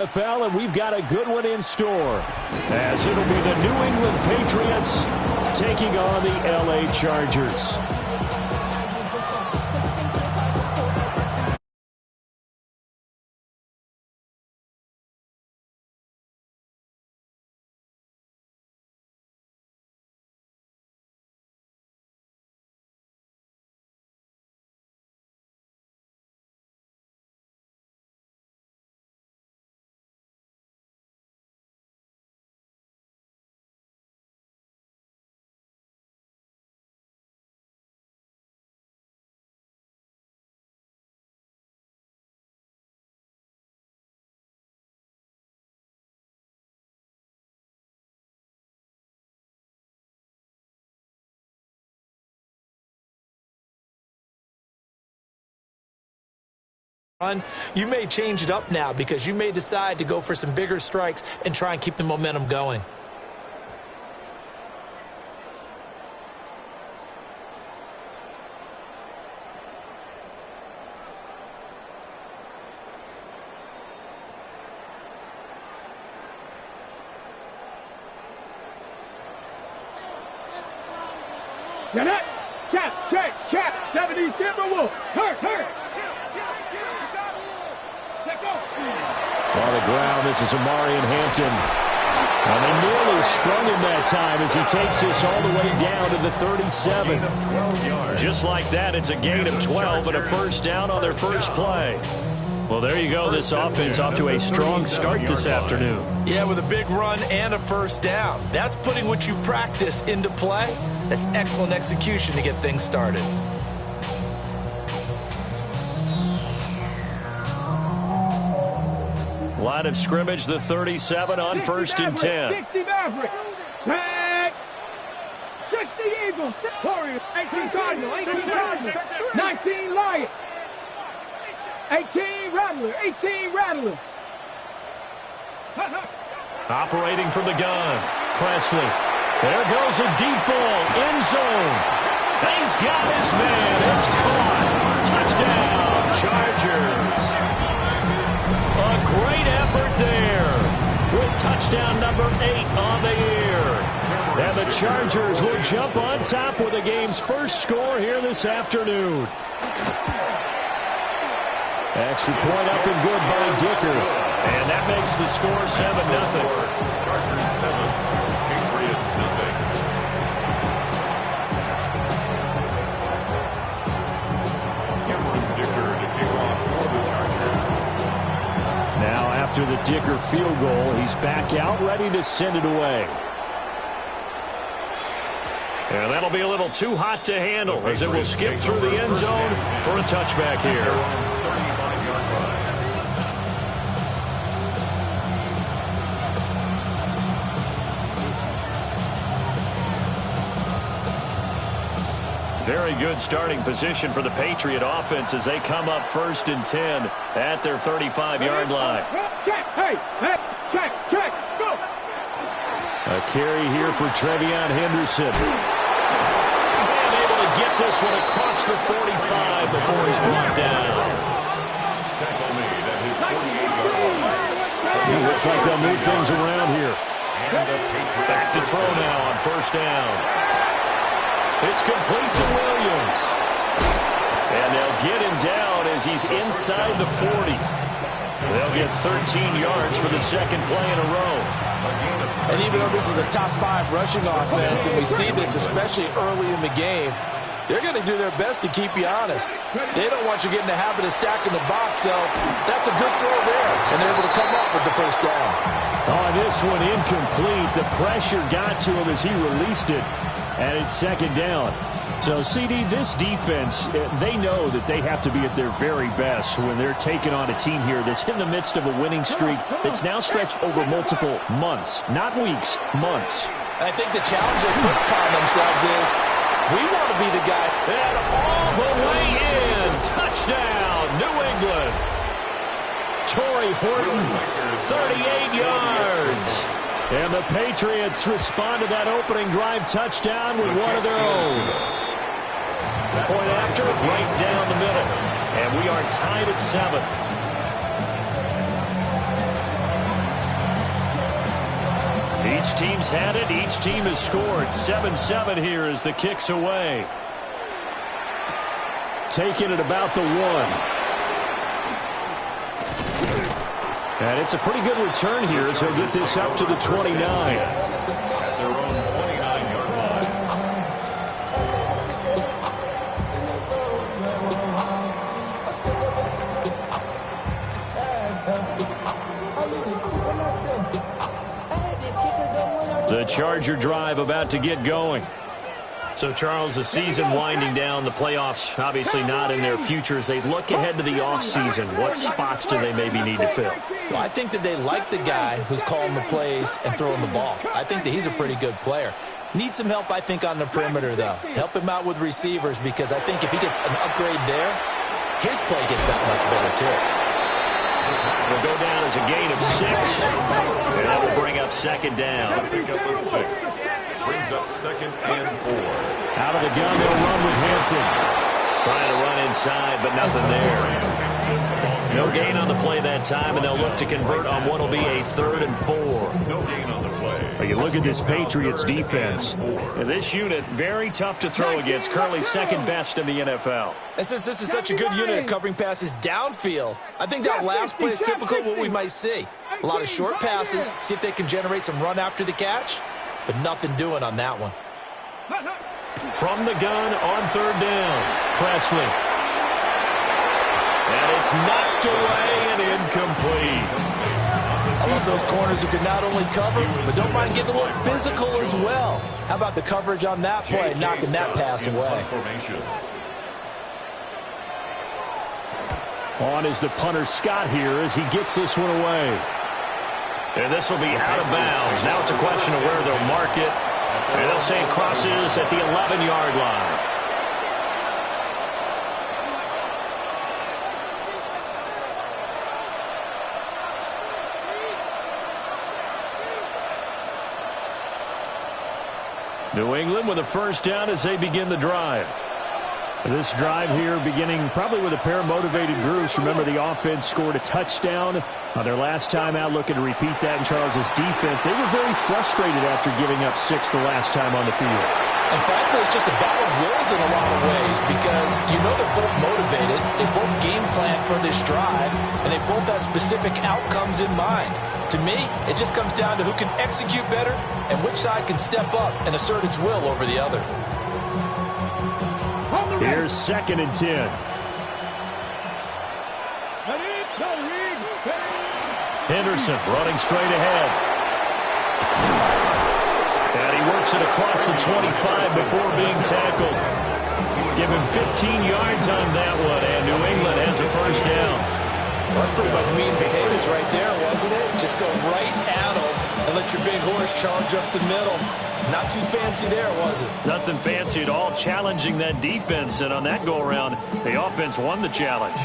NFL, and we've got a good one in store, as it'll be the New England Patriots taking on the LA Chargers. You may change it up now because you may decide to go for some bigger strikes and try and keep the momentum going. Now that, check, 70 Timberwolves, hurt. On the ground, this is Amarian Hampton. And they nearly sprung him that time as he takes this all the way down to the 37. Just like that, it's a gain of 12 and a first down on their first play. Well, there you go. This offense off to a strong start this afternoon. Yeah, with a big run and a first down. That's putting what you practice into play. That's excellent execution to get things started. Line of scrimmage, the 37 on first and 10. 60 Mavericks. 60 Eagles. Warriors. 18 Cardinals. 19 Lions. 18 Rattlers. Operating from the gun. Presley. There goes a deep ball. End zone. He's got his man. It's caught. Touchdown, Chargers. A great effort there with touchdown number 8 on the year. And the Chargers will jump on top with the game's first score here this afternoon. Extra point up and good by Dicker. And that makes the score 7-0. Chargers 7, Patriots nothing. Dicker to kick off for the Chargers. Now after the Dicker field goal, he's back out ready to send it away. And that'll be a little too hot to handle as it will skip through the end zone for a touchback here. Very good starting position for the Patriot offense as they come up first and 10 at their 35-yard line. Check, go. A carry here for Trevion Henderson. And able to get this one across the 45 before he's brought down. Tackle made at his 48-yard line. It looks like they'll move things around here. Back to throw now on first down. It's complete to Williams. And they'll get him down as he's inside the 40. They'll get 13 yards for the second play in a row. And even though this is a top 5 rushing offense, and we see this especially early in the game, they're going to do their best to keep you honest. They don't want you getting the habit of stacking the box, so that's a good throw there. And they're able to come up with the first down. On this one, incomplete. The pressure got to him as he released it. And it's second down. So, CD, this defense, they know that they have to be at their very best when they're taking on a team here that's in the midst of a winning streak that's now stretched over multiple months. Not weeks, months. I think the challenge they put upon themselves is, we want to be the guy. And all the way in. Touchdown, New England. Torrey Horton, 38 yards. And the Patriots respond to that opening drive touchdown with one of their own. Point after, right down the middle. And we are tied at 7. Each team's had it. Each team has scored. 7-7 here as the kick's away. Taking it about the 1. And it's a pretty good return here as he'll get this up to the 29. At their own 29-yard line. The Charger drive about to get going. So, Charles, the season winding down, the playoffs obviously not in their future. As they look ahead to the offseason, what spots do they maybe need to fill? Well, I think that they like the guy who's calling the plays and throwing the ball. I think that he's a pretty good player. Needs some help, I think, on the perimeter, though. Help him out with receivers, because I think if he gets an upgrade there, his play gets that much better, too. Will go down as a gain of 6, and that will bring up second down. Pick up of 6. Brings up 2nd and 4. Out of the gun, they'll run with Hampton. Trying to run inside, but nothing there. No gain on the play that time, and they'll look to convert on what will be a 3rd and 4. No gain on the play. You look at this Patriots defense. And this unit, very tough to throw against. Currently second best in the NFL. And since this is such a good unit at covering passes downfield, I think that last play is typical of what we might see. A lot of short passes, see if they can generate some run after the catch, but nothing doing on that one. From the gun on 3rd down, Presley. And it's knocked away and incomplete. I love those corners who can not only cover, but don't mind getting a little physical as well. How about the coverage on that play, knocking that pass away? On is the punter Scott here as he gets this one away. And this will be out of bounds. Now it's a question of where they'll mark it. And they'll say it crosses at the 11-yard line. New England with a first down as they begin the drive. This drive here beginning probably with a pair of motivated groups. Remember, the offense scored a touchdown on their last time out, looking to repeat that in Charles's defense. They were very frustrated after giving up 6 the last time on the field. And frankly, it's just a battle of wills in a lot of ways, because you know they're both motivated, they both game plan for this drive, and they both have specific outcomes in mind. To me, it just comes down to who can execute better and which side can step up and assert its will over the other. Here's 2nd and 10. Henderson running straight ahead. And he works it across the 25 before being tackled. Give him 15 yards on that one, and New England has a first down. Well, that's pretty much meat and potatoes right there, wasn't it? Just go right at them and let your big horse charge up the middle. Not too fancy there, was it? Nothing fancy at all, challenging that defense, and on that go-around, the offense won the challenge.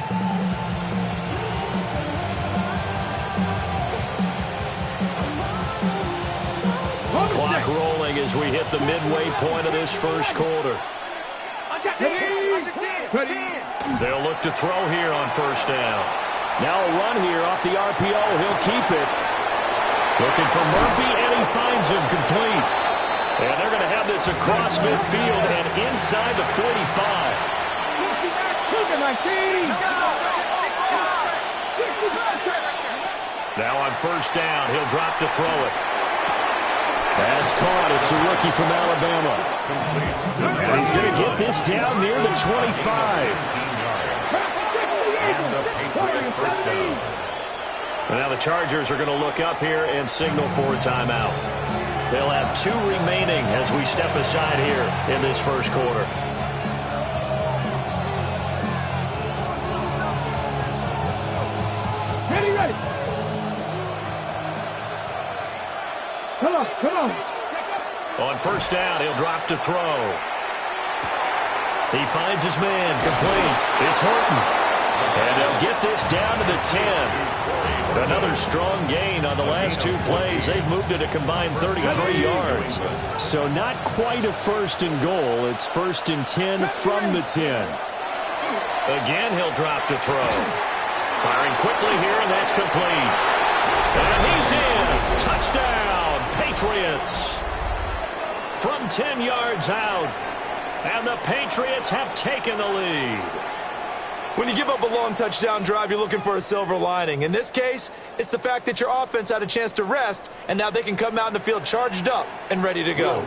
Clock rolling as we hit the midway point of this first quarter. They'll look to throw here on first down. Now a run here off the RPO. He'll keep it. Looking for Murphy, and he finds him complete. And they're going to have this across midfield and inside the 45. Now on first down, he'll drop to throw it. That's caught. It's a rookie from Alabama. And he's going to get this down near the 25. And now the Chargers are going to look up here and signal for a timeout. They'll have 2 remaining as we step aside here in this first quarter. Ready. Come on. On first down, he'll drop to throw. He finds his man, complete. It's Horton. And they'll get this down to the 10. Another strong gain on the last 2 plays. They've moved it a combined 33 yards. So not quite a first and goal. It's 1st and 10 from the 10. Again, he'll drop to throw. Firing quickly here, and that's complete. And he's in. Touchdown, Patriots. 10 yards out. And the Patriots have taken the lead. When you give up a long touchdown drive, you're looking for a silver lining. In this case, it's the fact that your offense had a chance to rest, and now they can come out in the field charged up and ready to go.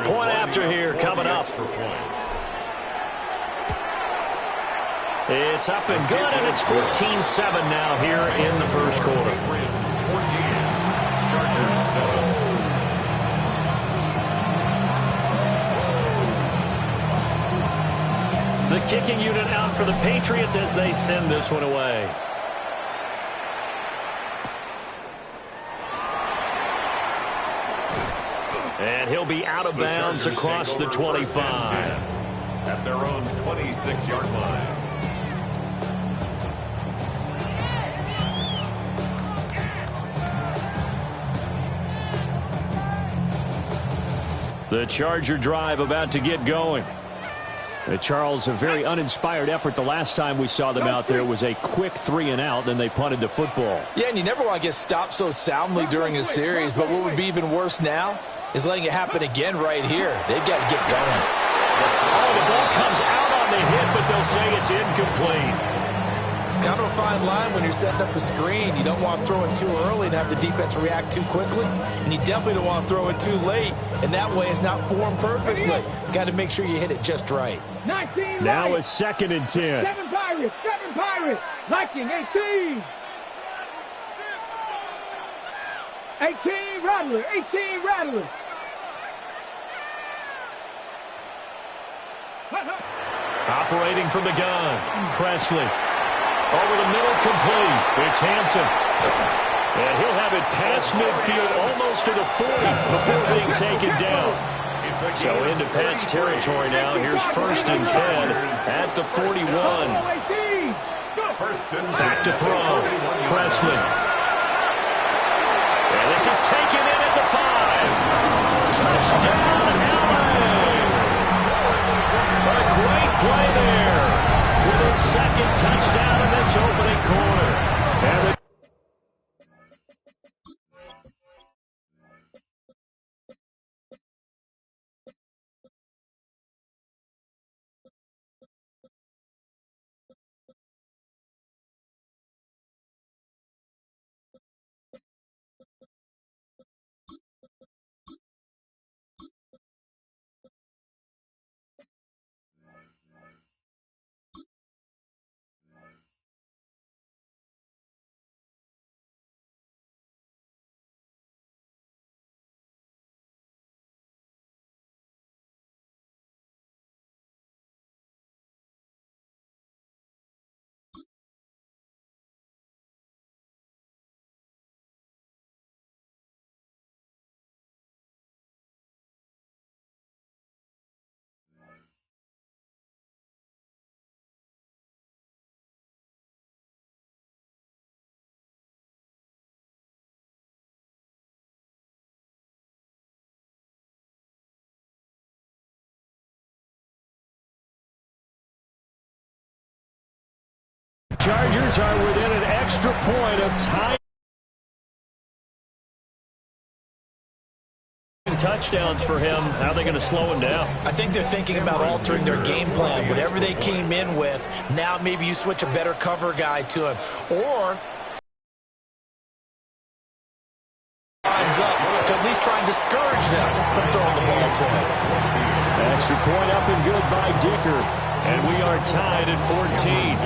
Point after here coming up. It's up and good, and it's 14-7 now here in the first quarter. 14, Chargers 7. The kicking unit out for the Patriots as they send this one away. And he'll be out of bounds across the 25. At their own 26-yard line. The Charger drive about to get going. Charles, a very uninspired effort the last time we saw them out there. It was a quick 3-and-out, then they punted the football. Yeah, and you never want to get stopped so soundly during a series, but what would be even worse now is letting it happen again right here. They've got to get going. Oh, the ball comes out on the hit, but they'll say it's incomplete. Kind of a fine line when you're setting up a screen. You don't want to throw it too early and have the defense react too quickly, and you definitely don't want to throw it too late, and that way it's not formed perfectly. Got to make sure you hit it just right. 19 Now Lions. it's 2nd and 10. 7 Pirates. Viking 18. 18 Rattler. Operating from the gun, Presley. Over the middle, complete. It's Hampton. And he'll have it past midfield almost to the 40 before being taken down. So into Pat's territory now. Here's 1st and 10 at the 41. Back to throw. Presley. And this is taken in at the 5. Touchdown, LA. A great play there. With his 2nd touchdown in this opening quarter. And the Chargers are within an extra point of time. Touchdowns for him. How are they going to slow him down? I think they're thinking about altering their game plan. Whatever they came in with, now maybe you switch a better cover guy to him. Or lines up to at least try and discourage them from throwing the ball to him. Extra point up and good by Dicker. And we are tied at 14.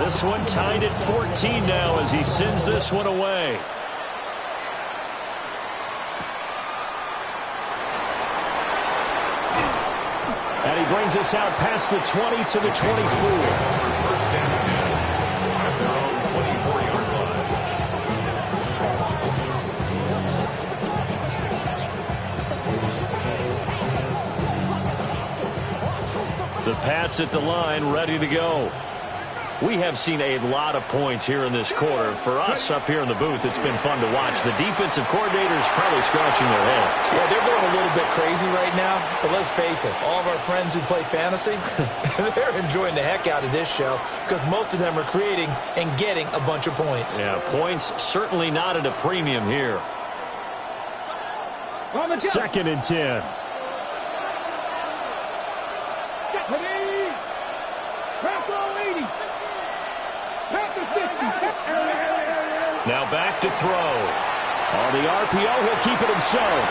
This one tied at 14 now as he sends this one away. And he brings us out past the 20 to the 24. First and 10 at their own 24-yard line. The Pats at the line, ready to go. We have seen a lot of points here in this quarter. For us up here in the booth, it's been fun to watch. The defensive coordinators probably scratching their heads. Yeah, they're going a little bit crazy right now. But let's face it, all of our friends who play fantasy, they're enjoying the heck out of this show because most of them are creating and getting a bunch of points. Yeah, points certainly not at a premium here. On the jump. 2nd and 10. Now back to throw. On the RPO, he'll keep it himself.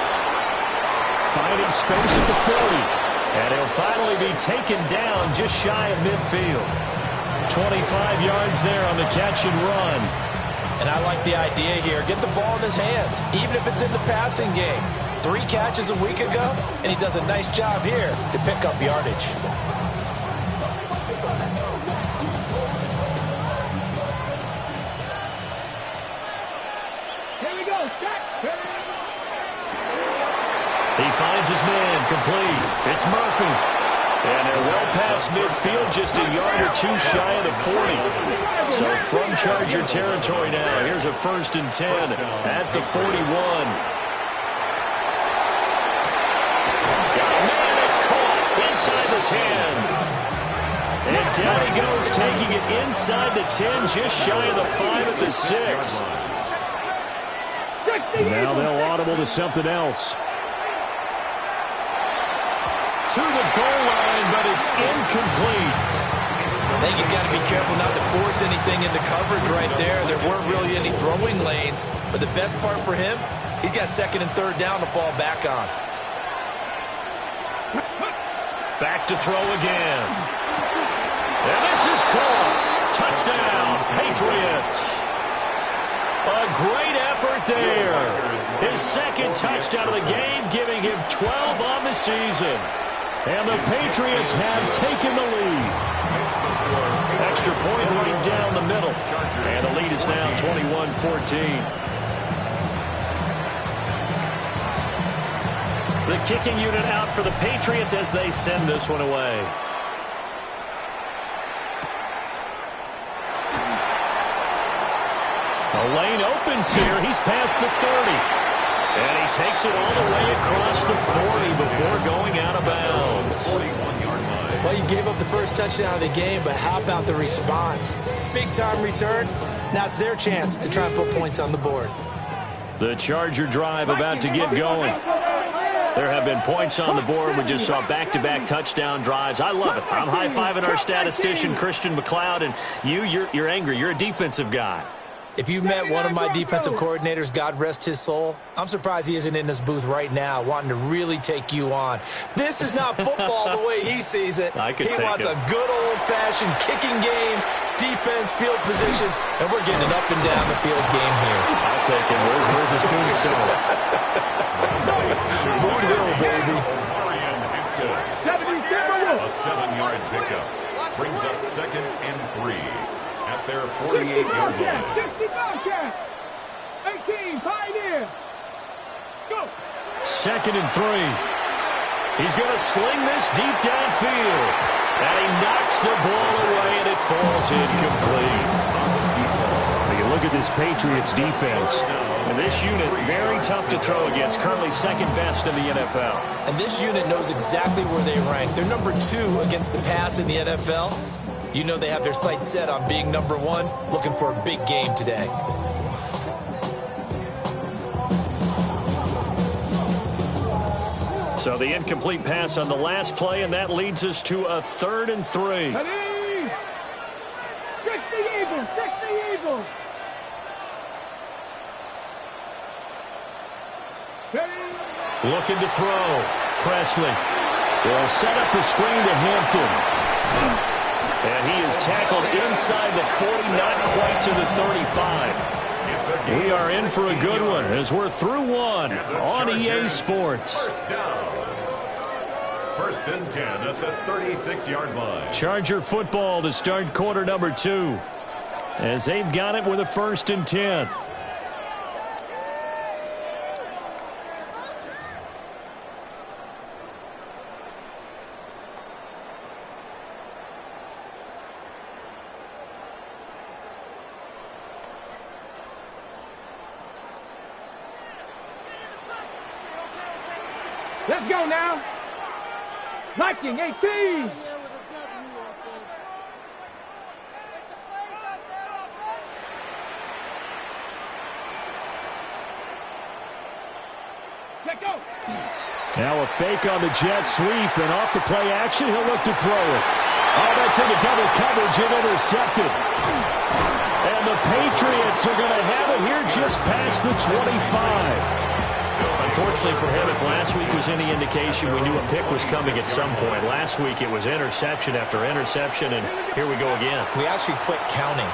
Finding space at the 40. And he'll finally be taken down just shy of midfield. 25 yards there on the catch and run. And I like the idea here. Get the ball in his hands, even if it's in the passing game. 3 catches a week ago, and he does a nice job here to pick up yardage. Here we go. He finds his man complete. It's Murphy. And they're well past midfield, just a yard or 2 shy of the 40. So from Charger territory now, here's a 1st and 10 at the 41. Man, it's caught inside the 10. And down he goes, taking it inside the 10, just shy of the 5 at the 6. Now they'll audible to something else. To the goal line, but it's incomplete. I think he's got to be careful not to force anything into coverage right there. There weren't really any throwing lanes, but the best part for him, he's got 2nd and 3rd down to fall back on. Back to throw again. And this is caught. Touchdown, Patriots. A great effort there. His 2nd touchdown of the game, giving him 12 on the season. And the Patriots have taken the lead. Extra point right down the middle. And the lead is now 21-14. The kicking unit out for the Patriots as they send this one away. The lane opens here. He's past the 30. And he takes it all the way across the 40 before going out of bounds. 41-yard line. Well, you gave up the first touchdown of the game, but how about the response? Big-time return. Now it's their chance to try and put points on the board. The Charger drive about to get going. There have been points on the board. We just saw back-to-back touchdown drives. I love it. I'm high-fiving our statistician, Christian McLeod, and you're angry. You're a defensive guy. If you met one of my defensive coordinators, God rest his soul, I'm surprised he isn't in this booth right now wanting to really take you on. This is not football the way he sees it. He wants a good old-fashioned kicking game, defense, field position, and we're getting an up-and-down the field game here. I'll take him. Where's his tombstone? Boot Hill, baby. A 7-yard pickup brings up 2nd and 3. At their 48-yard line. 60 Bobcats. 18 Pioneer. Go. 2nd and 3. He's going to sling this deep downfield. And he knocks the ball away, and it falls incomplete. You look at this Patriots defense. And this unit, very tough to throw against. Currently 2nd best in the NFL. And this unit knows exactly where they rank. They're number 2 against the pass in the NFL. You know they have their sights set on being number 1, looking for a big game today. So the incomplete pass on the last play, and that leads us to a 3rd and 3. 60 Eagles. 60 Eagles. Looking to throw. Presley. They'll set up the screen to Hampton. And he is tackled inside the 40, not quite to the 35. We are in for a good one as we're through one on EA Sports. First down. 1st and 10 at the 36-yard line. Charger football to start quarter number 2 as they've got it with a 1st and 10. Let's go now. Viking 18. Now a fake on the jet sweep, and off the play action, he'll look to throw it. Oh, that's into double coverage and intercepted. And the Patriots are going to have it here just past the 25. Unfortunately for him, if last week was any indication, we knew a pick was coming at some point. Last week it was interception after interception, and here we go again. We actually quit counting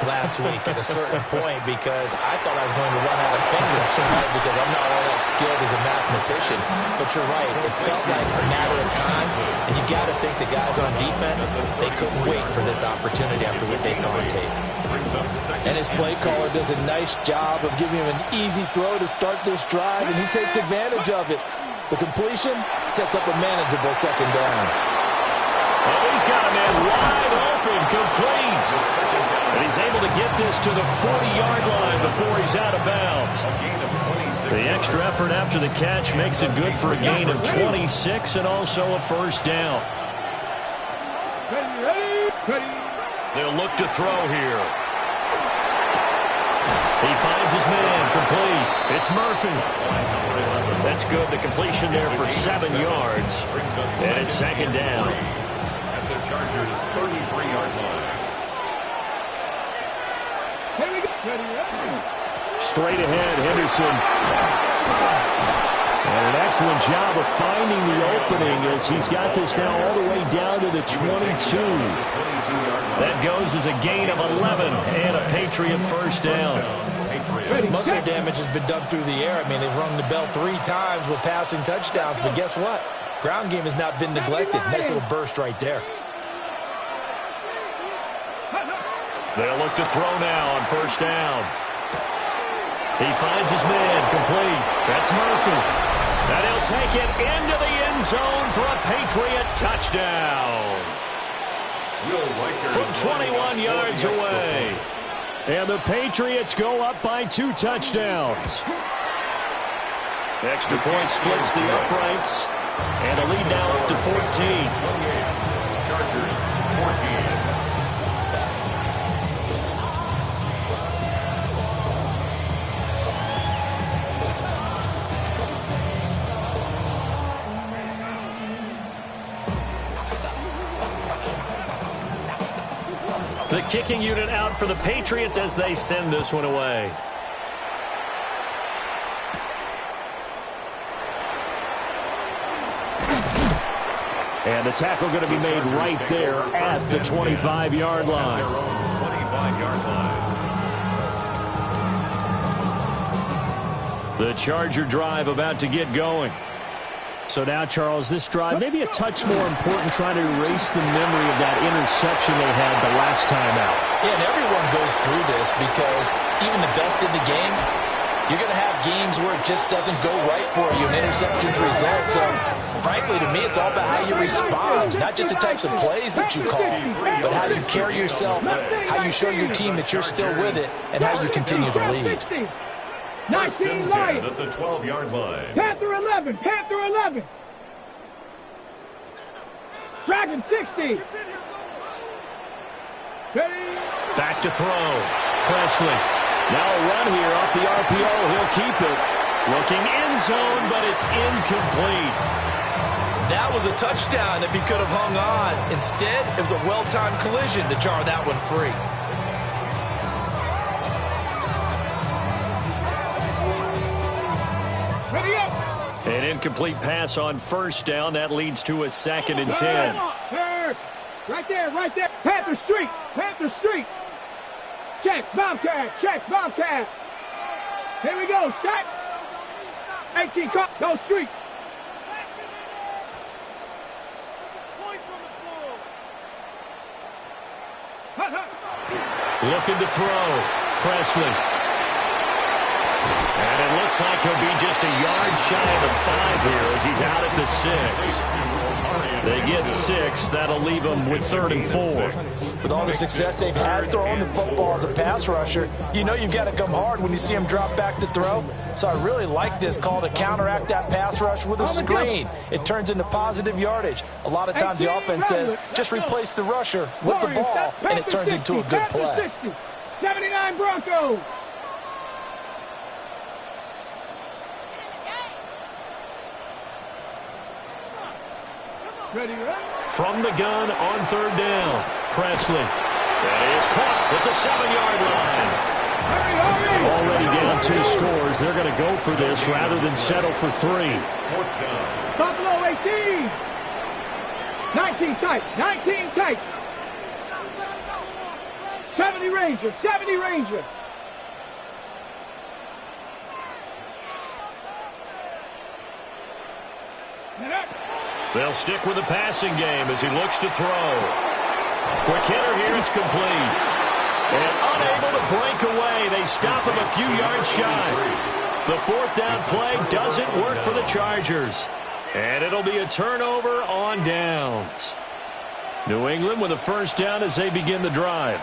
last week at a certain point because I thought I was going to run out of fingers, right? Because I'm not all that skilled as a mathematician. But you're right. It felt like a matter of time, and you got to think the guys on defense, they couldn't wait for this opportunity after what they saw on tape. And his play caller does a nice job of giving him an easy throw to start this drive, and he takes advantage of it. The completion sets up a manageable second down. Oh, he's got a man wide open, complete. And he's able to get this to the 40-yard line before he's out of bounds. The extra effort after the catch makes it good for a gain of 26 and also a first down. They'll look to throw here. He finds his man, complete. It's Murphy. That's good. The completion there for 7 yards. And it's second down. At the Chargers' 33-yard line. Straight ahead, Henderson. And an excellent job of finding the opening as he's got this now all the way down to the 22. That goes as a gain of 11 and a Patriot first down. Muscle damage has been done through the air. I mean, they've rung the bell 3 times with passing touchdowns, but guess what? Ground game has not been neglected. Nice little burst right there. They'll look to throw now on first down. He finds his man, complete. That's Murphy. And he'll take it into the end zone for a Patriot touchdown. From 21 yards away. And the Patriots go up by 2 touchdowns. Extra point splits the uprights. And a lead now up to 14. Chargers 14. The kicking unit out for the Patriots as they send this one away. And the tackle going to be made right there at the 25-yard line. 25-yard line. The Charger drive about to get going. So now, Charles, this drive maybe a touch more important, trying to erase the memory of that interception they had the last time out. Yeah, and everyone goes through this because even the best in the game, you're going to have games where it just doesn't go right for you, and interceptions result. So, frankly, to me, it's all about how you respond, not just the types of plays that you call, but how you carry yourself, how you show your team that you're still with it, and how you continue to lead. 19 Lions at the 12-yard line. Panther 11. Panther 11. Dragon 60. Back to throw. Presley. Now a run here off the RPO. He'll keep it. Looking end zone, but it's incomplete. That was a touchdown if he could have hung on. Instead, it was a well-timed collision to jar that one free. An incomplete pass on first down. That leads to a 2nd and 10. Right there, right there. Panther Street. Panther Street. Check, Bobcat. Check, Bobcat. Here we go. Set. 18, go Street. Looking to throw. Presley. And it looks like he'll be just a yard shy of the 5 here as he's out at the 6. They get 6. That'll leave them with 3rd and 4. With all the success they've had throwing the football as a pass rusher, you know you've got to come hard when you see him drop back to throw. So I really like this call to counteract that pass rush with a screen. It turns into positive yardage. A lot of times the offense says, just replace the rusher with the ball, and it turns into a good play. 79 Broncos. From the gun on third down, Presley. That is caught at the 7-yard line. Already down 2 scores. They're going to go for this rather than settle for 3. Buffalo 18. 19 tight. 19 tight. 70 Ranger. 70 Ranger. They'll stick with the passing game as he looks to throw. Quick hitter here. It's complete. And unable to break away. They stop him a few yards shy. The 4th down play doesn't work for the Chargers. And it'll be a turnover on downs. New England with a 1st down as they begin the drive.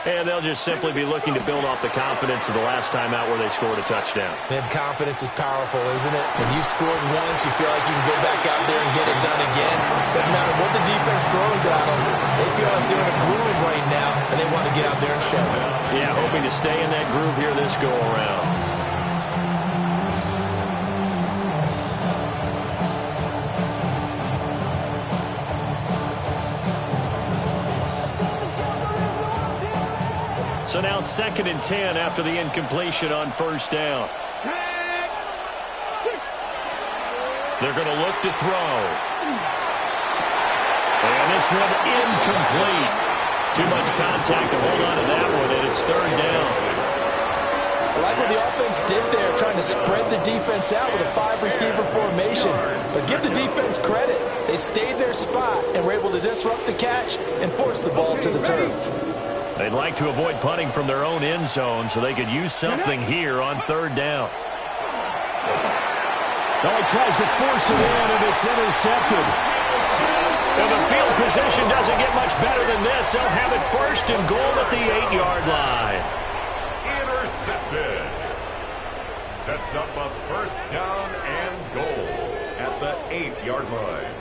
And they'll just simply be looking to build off the confidence of the last time out where they scored a touchdown. Man, confidence is powerful, isn't it? When you scored once, you feel like you can go back out there and get it done again. Doesn't matter what the defense throws at them. They feel like they're in a groove right now, and they want to get out there and show it. Yeah, hoping to stay in that groove here this go-around. So now 2nd and 10 after the incompletion on 1st down. They're going to look to throw. And this one incomplete. Too much contact to hold on to that one, and it's 3rd down. I like what the offense did there, trying to spread the defense out with a 5-receiver formation. But give the defense credit. They stayed their spot and were able to disrupt the catch and force the ball to the turf. They'd like to avoid punting from their own end zone so they could use something here on 3rd down. Oh, he tries to force it in, and it's intercepted. And the field position doesn't get much better than this. They'll have it 1st and goal at the 8-yard line. Intercepted. Sets up a 1st down and goal at the 8-yard line.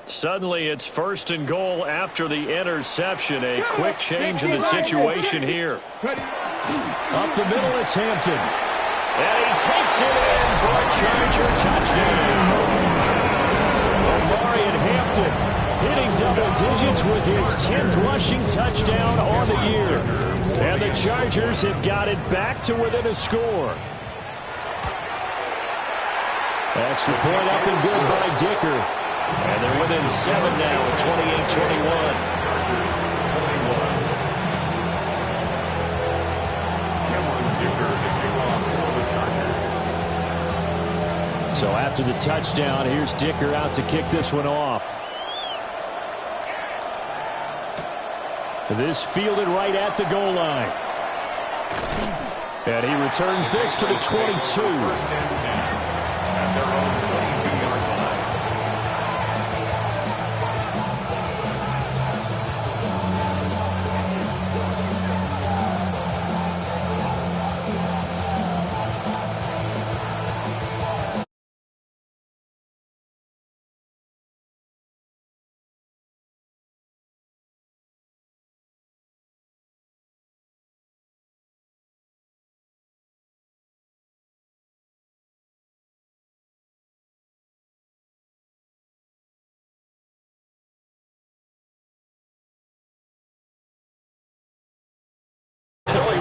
Suddenly, it's 1st and goal after the interception. A quick change in the situation here. Up the middle, it's Hampton. And he takes it in for a Charger touchdown. Omarion Hampton hitting double digits with his 10th rushing touchdown on the year. And the Chargers have got it back to within a score. Extra point up and good by Dicker. And they're within 7 now at 28-21. So after the touchdown, here's Dicker out to kick this one off. This fielded right at the goal line. And he returns this to the 22.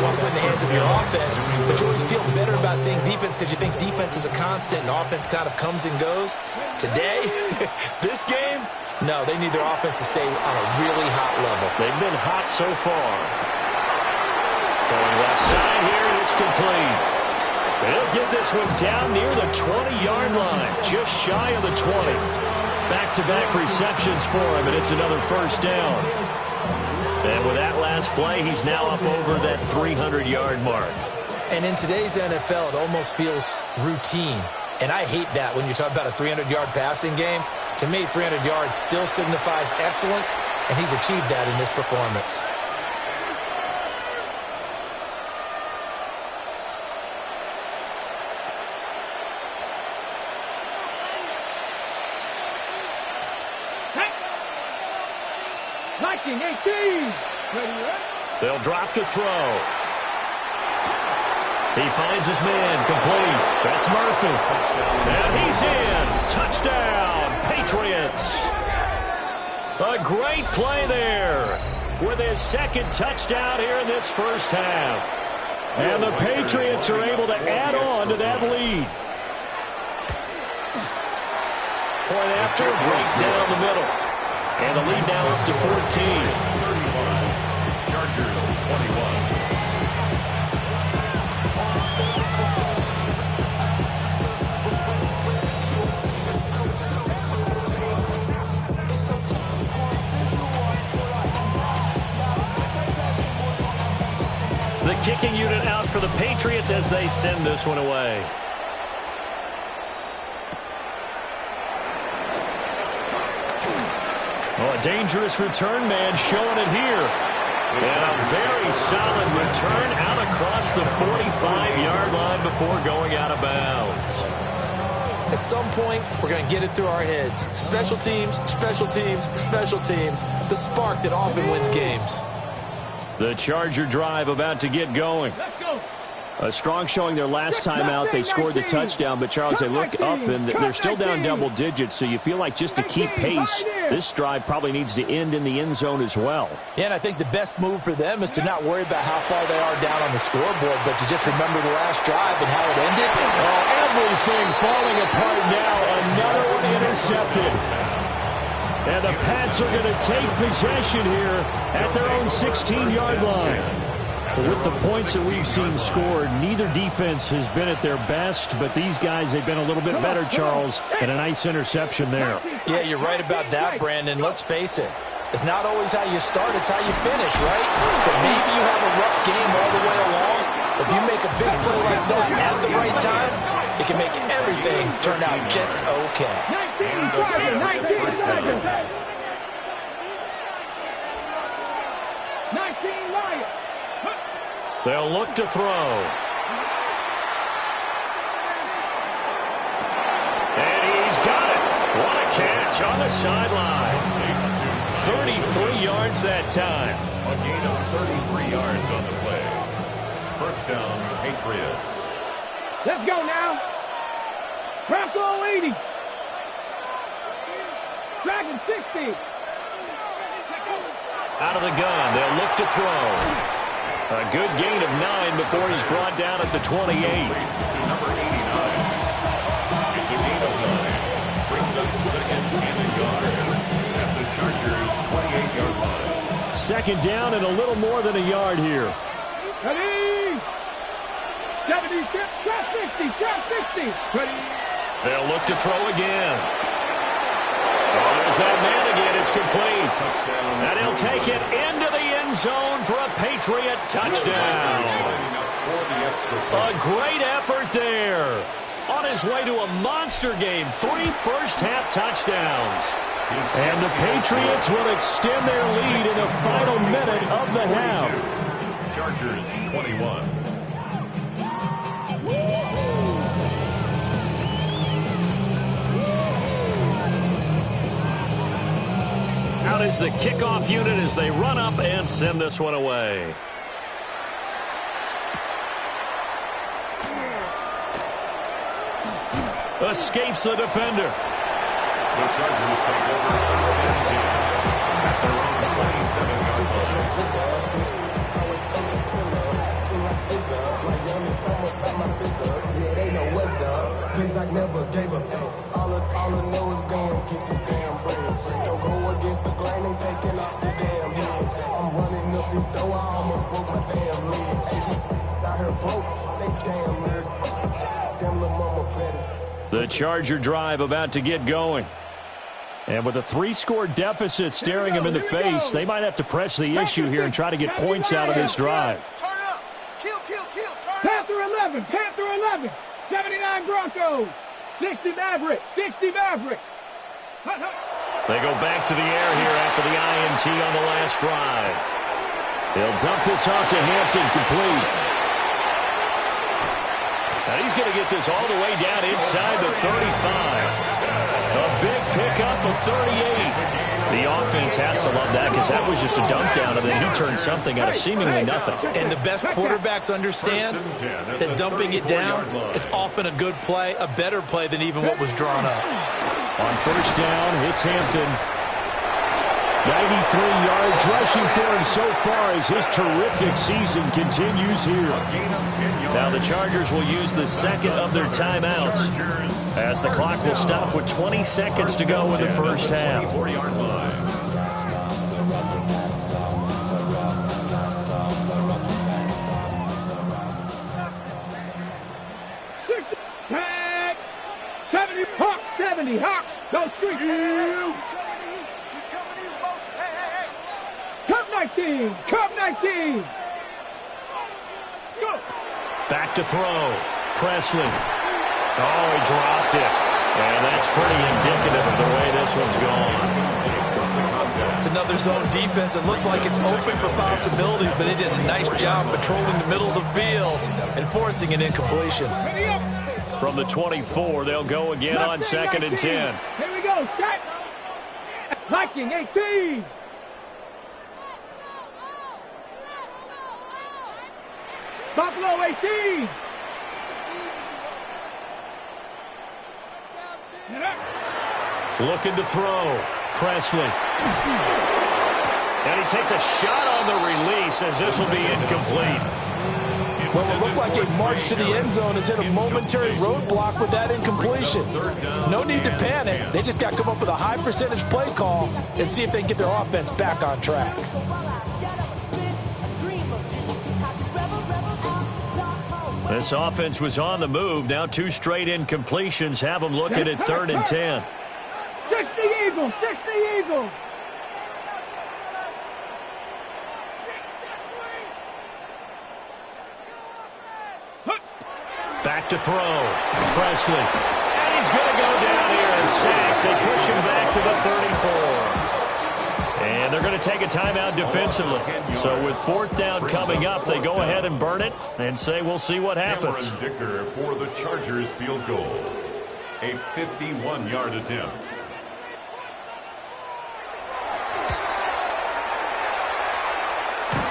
Put in the hands of your offense, but you always feel better about saying defense because you think defense is a constant and offense kind of comes and goes. Today, this game, no, they need their offense to stay on a really hot level. They've been hot so far. Throwing left side here, and it's complete. They'll get this one down near the 20-yard line, just shy of the 20. Back-to-back receptions for him, and it's another 1st down. And with that last play, he's now up over that 300-yard mark. And in today's NFL, it almost feels routine. And I hate that when you talk about a 300-yard passing game. To me, 300 yards still signifies excellence, and he's achieved that in this performance. 18, 18. They'll drop to throw. He finds his man, complete. That's Murphy. And he's in. Touchdown, Patriots. A great play there with his second touchdown here in this first half. And the Patriots are able to add on to that lead. Point after, right down the middle. And the lead now up to 14. 31. Chargers 21. The kicking unit out for the Patriots as they send this one away. Oh, a dangerous return man showing it here. And a very solid return out across the 45-yard line before going out of bounds. At some point, we're going to get it through our heads. Special teams, special teams, special teams. The spark that often wins games. The Charger drive about to get going. Let's go. A strong showing their last time out. They scored the touchdown, but Charles, they look up and they're still down double digits, so you feel like just to keep pace, this drive probably needs to end in the end zone as well. Yeah, and I think the best move for them is to not worry about how far they are down on the scoreboard, but to just remember the last drive and how it ended. Oh, everything falling apart now. Another one intercepted. And the Pats are going to take possession here at their own 16-yard line. But with the points that we've seen scored, neither defense has been at their best, but these guys, they've been a little bit better, Charles, and a nice interception there. Yeah, you're right about that, Brandon. Let's face it. It's not always how you start, it's how you finish, right? So maybe you have a rough game all the way along. If you make a big play like that at the right time, it can make everything turn out just okay. 19 Lions. They'll look to throw. And he's got it. What a catch on the sideline. 33 yards that time. A gain of 33 yards on the play. First down, Patriots. Let's go now. Bronco 80. Dragon 60. Out of the gun, they'll look to throw. A good gain of 9 before he's brought down at the 28. To number 89. It's a gain of 9. Brings up second and a yard at the Chargers' 28-yard line. Second down and a little more than a yard here. Ready? 70, trap 60, trap 60. Ready? They'll look to throw again. Oh, there's that man again. It's complete. Touchdown. And he'll take it into the end zone for a Patriot touchdown. A great effort there. On his way to a monster game, 3 first-half touchdowns. And the Patriots will extend their lead in the final minute of the half. Chargers 21. Out is the kickoff unit as they run up and send this one away. Escapes the defender. The Chargers take over first and 10 at their own 27-yard The Charger drive about to get going. And with a 3-score deficit staring him in the face, they might have to press the issue here and try to get points out of this drive. Turn up. Kill, kill, kill. Turn up. Panther 11, Panther 11. 79 Broncos. 60 Mavericks, 60 Mavericks. Hut, hut. They go back to the air here after the INT on the last drive. He'll dump this off to Hampton, complete. And he's going to get this all the way down inside the 35. A big pickup of 38. The offense has to love that because that was just a dump down, and then he turned something out of seemingly nothing. And the best quarterbacks understand that dumping it down is often a good play, a better play than even what was drawn up. On first down, it's Hampton. 93 yards rushing for him so far as his terrific season continues here. Now the Chargers will use the second of their timeouts as the clock will stop with 20 seconds to go in the first half. 44-yard line. Tag. 70. Hawks. 70. Hawks. Go street. Cup 19. Cup 19. Go. Back to throw. Presley. Oh, he dropped it. And that's pretty indicative of the way this one's gone. It's another zone defense. It looks like it's open for possibilities, but they did a nice job patrolling the middle of the field and forcing an incompletion. From the 24, they'll go again on second and 10. Here we go. Set. Viking 18. Buffalo 18. Looking to throw. Presley. And he takes a shot on the release as this will be incomplete. Well, it looked like a march to the end zone has hit a momentary roadblock with that incompletion. No need to panic. They just got to come up with a high percentage play call and see if they can get their offense back on track. This offense was on the move. Now 2 straight incompletions have them looking at 3rd and 10. 60 Eagles. 60 Eagles. Back to throw. Presley. And he's going to go down here and sack. They push him back to the 34. And they're going to take a timeout defensively. So with 4th down coming up, they go ahead and burn it and say we'll see what happens. Cameron Dicker for the Chargers field goal. A 51-yard attempt.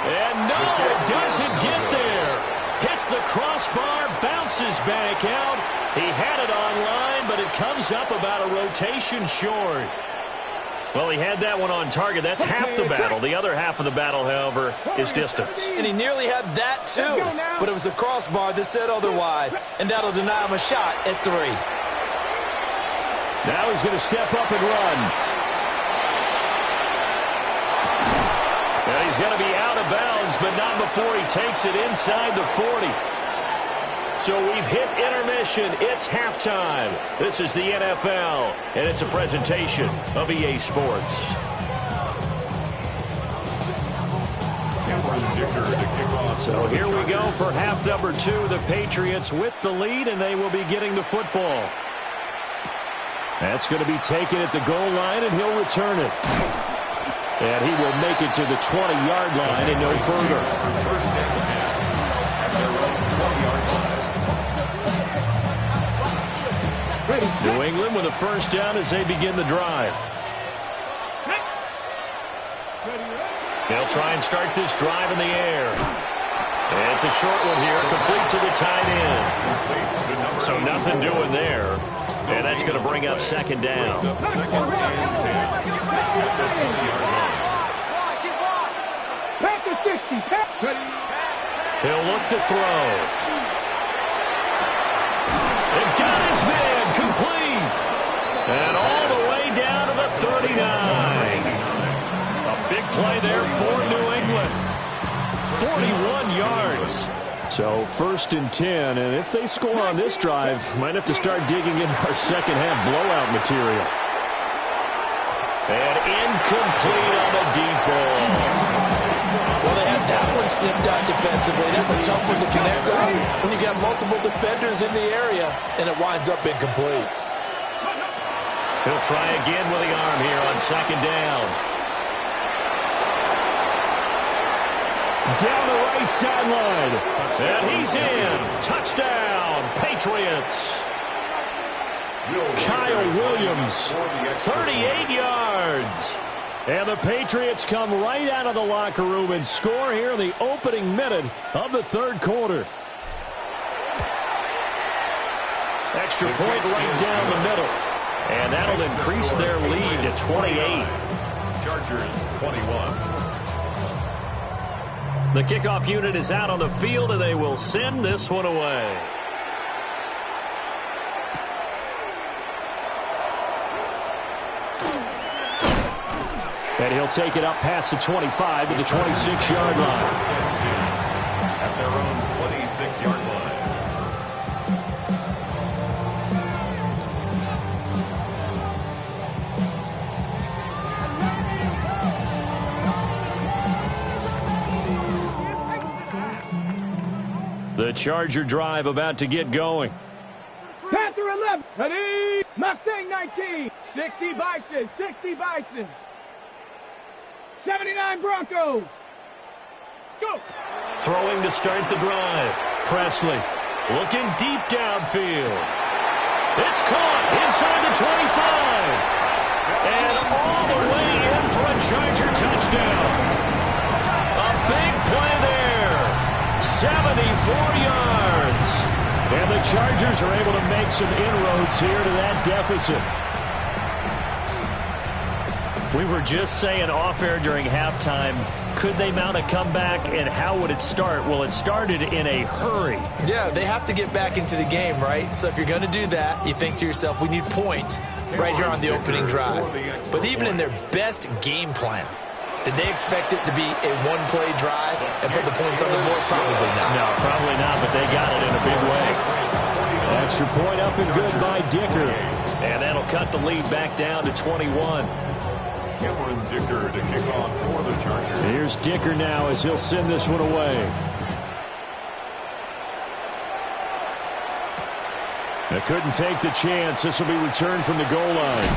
And no, it doesn't get there. Hits the crossbar, bounces back out. He had it online, but it comes up about a rotation short. Well, he had that one on target. That's half the battle. The other half of the battle, however, is distance. And he nearly had that too, but it was the crossbar that said otherwise, and that'll deny him a shot at 3. Now he's going to step up and run. And he's going to be out of bounds, but not before he takes it inside the 40. So we've hit intermission. It's halftime. This is the NFL, and it's a presentation of EA Sports. Cameron Dicker to kick off. So here we go for half number 2. The Patriots with the lead, and they will be getting the football. That's going to be taken at the goal line, and he'll return it. And he will make it to the 20-yard line and no further. First and 10 at their own 20-yard line. New England with a first down as they begin the drive. They'll try and start this drive in the air. It's a short one here, complete to the tight end. So nothing doing there. And that's going to bring up second down. Second and 10 at the 20-yard line. Panther 60. He'll look to throw. And got his man complete. And all the way down to the 39. A big play there for New England. 41 yards. So 1st and 10, and if they score on this drive, might have to start digging into our second half blowout material. And incomplete on the deep ball. Well, they had that one snipped out defensively. That's a tough one to connect on when you got multiple defenders in the area, and it winds up incomplete. He'll try again with the arm here on second down. Down the right sideline. And he's in. Touchdown, Patriots. Kyle Williams, 38 yards. And the Patriots come right out of the locker room and score here in the opening minute of the third quarter. Extra point right down the middle. And that'll increase their lead to 28. Chargers 21. The kickoff unit is out on the field, and they will send this one away. And he'll take it up past the 25 to the 26-yard line. At their own 26-yard line. The Charger drive about to get going. Panther 11. Ready? Mustang 19. 60 Bison. 60 Bison. 79 Broncos. Go. Throwing to start the drive. Presley looking deep downfield. It's caught inside the 25. And all the way in for a Charger touchdown. A big play there. 74 yards. And the Chargers are able to make some inroads here to that deficit. We were just saying off-air during halftime, could they mount a comeback, and how would it start? Well, it started in a hurry. Yeah, they have to get back into the game, right? So if you're going to do that, you think to yourself, we need points right here on the opening drive. But even in their best game plan, did they expect it to be a one-play drive and put the points on the board? Probably not. No, probably not, but they got it in a big way. Extra point up and good by Dicker. And that'll cut the lead back down to 21. Cameron Dicker to kick off for the Chargers. Here's Dicker now as he'll send this one away. They couldn't take the chance. This will be returned from the goal line.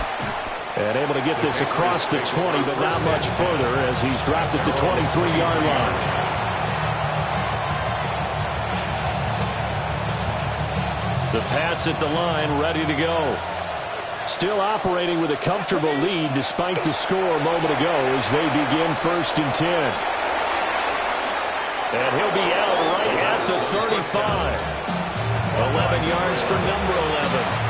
And able to get this across the 20, but not much further as he's dropped at the 23-yard line. The Pats at the line, ready to go. Still operating with a comfortable lead despite the score a moment ago as they begin 1st and 10. And he'll be out right at the 35. 11 yards for number 11.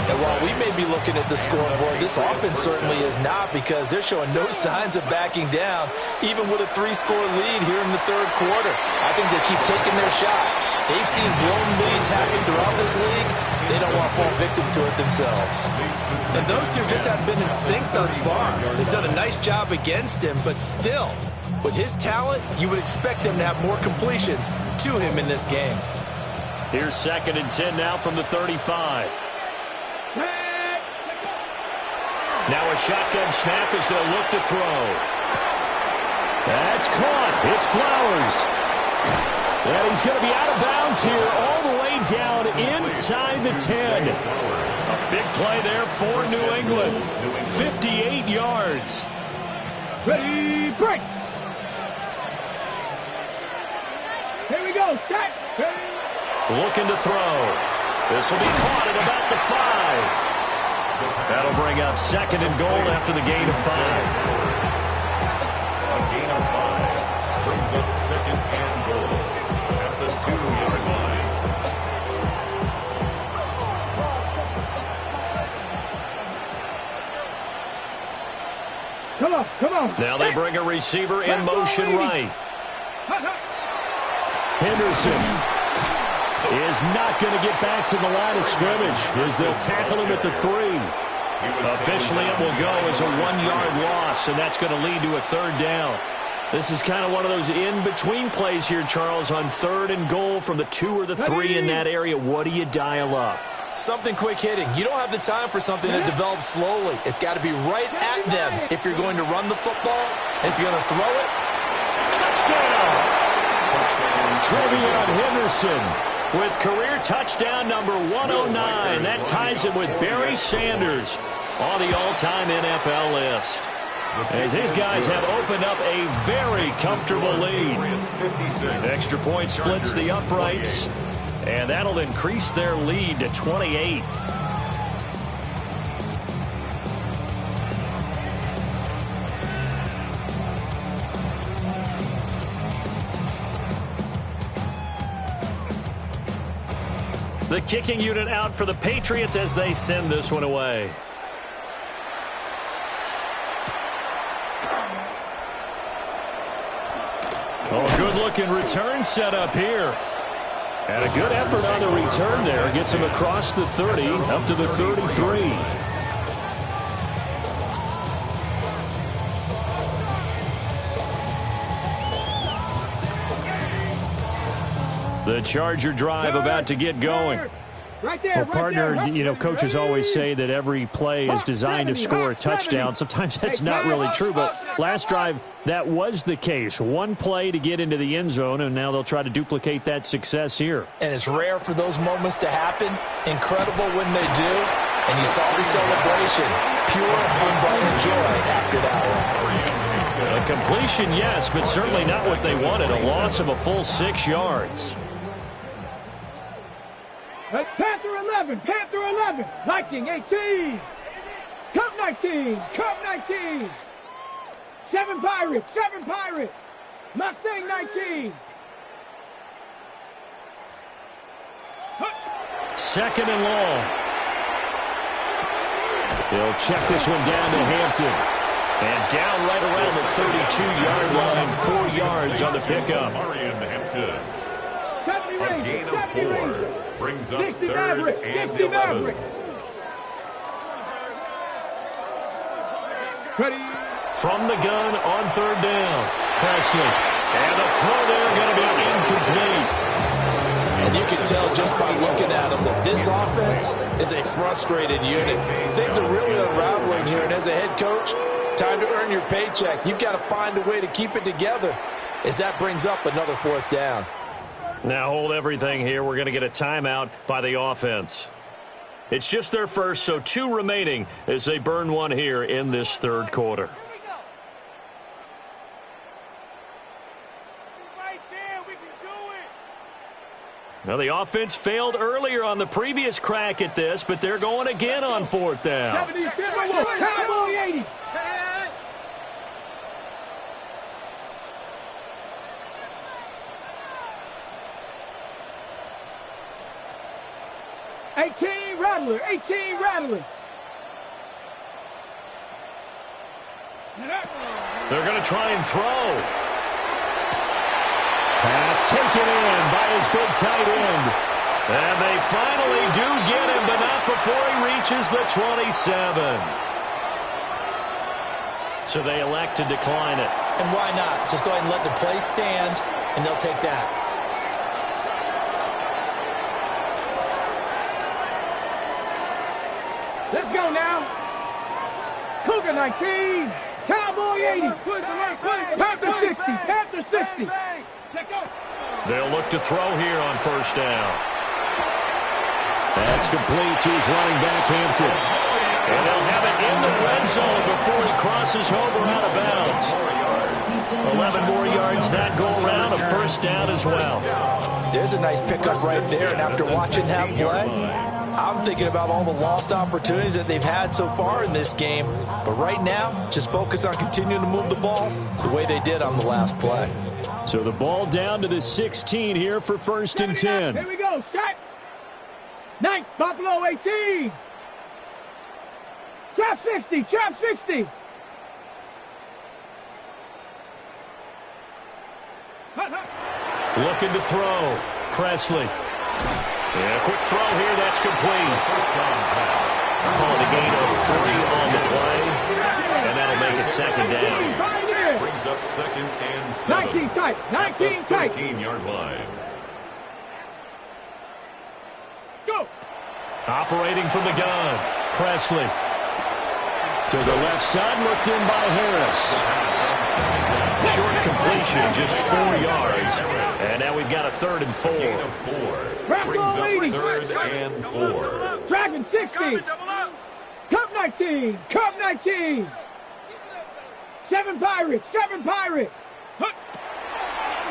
And while we may be looking at the scoreboard, this offense certainly is not, because they're showing no signs of backing down, even with a 3-score lead here in the third quarter. I think they keep taking their shots. They've seen blown leads happen throughout this league. They don't want to fall victim to it themselves. And those two just haven't been in sync thus far. They've done a nice job against him, but still, with his talent, you would expect them to have more completions to him in this game. Here's 2nd and 10 now from the 35. Now a shotgun snap as they'll look to throw. That's caught. It's Flowers. And he's going to be out of bounds here all the way down inside the 10. A big play there for New England. 58 yards. Ready, break. Here we go. Set. Looking to throw. This will be caught at about the 5. That'll bring up 2nd and goal after the gain of 5. A gain of 5 brings up 2nd and goal at the 2-yard line. Come on, come on. Now they bring a receiver in motion right. Henderson is not going to get back to the line of scrimmage as they'll tackle him at the 3. Officially, it will go as a 1-yard loss, and that's going to lead to a 3rd down. This is kind of one of those in-between plays here, Charles, on 3rd and goal from the 2 or the 3 in that area. What do you dial up? Something quick hitting. You don't have the time for something that develops slowly. It's got to be right at them if you're going to run the football. And if you're going to throw it, touchdown! Trevion Henderson with career touchdown number 109. That ties him with Barry Sanders on the all-time NFL list. As these guys have opened up a very comfortable lead. Extra point splits the uprights, and that'll increase their lead to 28. The kicking unit out for the Patriots as they send this one away. Oh, good-looking return set up here. And a good effort on the return there. Gets him across the 30, up to the 33. The Charger drive about to get going. Right there, Well, right partner, there. you know, coaches always say that every play is designed to score a touchdown. Sometimes that's not really true, but last drive, that was the case. One play to get into the end zone, and now they'll try to duplicate that success here. And it's rare for those moments to happen. Incredible when they do. And you saw the celebration. Pure, unbridled joy after that one. A completion, yes, but certainly not what they wanted. A loss of a full 6 yards. Panther 11, Panther 11, Viking 18, Cup 19, Cup 19, 7 Pirates, Mustang 19. Second and long. They'll check this one down to Hampton. And down right around the 32-yard line, 4 yards on the pickup. Marion Hampton. 70 A gain of 4. Brings up 60 third Maverick, and 60 11. Maverick. Ready? From the gun on third down. Presley. And the throw there going to be incomplete. And you can tell just by looking at them that this offense is a frustrated unit. Things are really unraveling here, and as a head coach, time to earn your paycheck. You've got to find a way to keep it together as that brings up another 4th down. Now hold everything here. We're going to get a timeout by the offense. It's just their first, so 2 remaining as they burn one here in this third quarter. Now, the offense failed earlier on the previous crack at this, but they're going again on 4th down. 70 Cowboy 80. 18 Rattler, 18 Rattler. They're going to try and throw. Pass taken in by his big tight end. And they finally do get him, but not before he reaches the 27. So they elect to decline it. And why not? Just go ahead and let the play stand, and they'll take that. Let's go now. Cougar 19, Cowboy 80, Panther 60, Panther 60. They'll look to throw here on first down. That's complete to his running back, Hampton. And they'll have it in the red zone before he crosses over out of bounds. 11 more yards that go around, a first down as well. There's a nice pickup right there, and after watching that play, I'm thinking about all the lost opportunities that they've had so far in this game. But right now, just focus on continuing to move the ball the way they did on the last play. So the ball down to the 16 here for 1st and 10. Here we go, shot. 9th, Buffalo 18. Trap 60, trap 60. Looking to throw. Presley. Yeah, quick throw here. That's complete. Calling a gain of 3 on the play. And that'll make it second down. Brings up 2nd and 7. 19 tight, 19 tight. 13-yard line. Go. Operating from the gun. Presley. To the left side, looked in by Harris. Short completion, just 4 yards. And now we've got a 3rd and 4. Gain of 4. Brings up 3rd and 4. Dragon 60. Cup 19, Cup 19. 7 Pirates, 7 Pirates.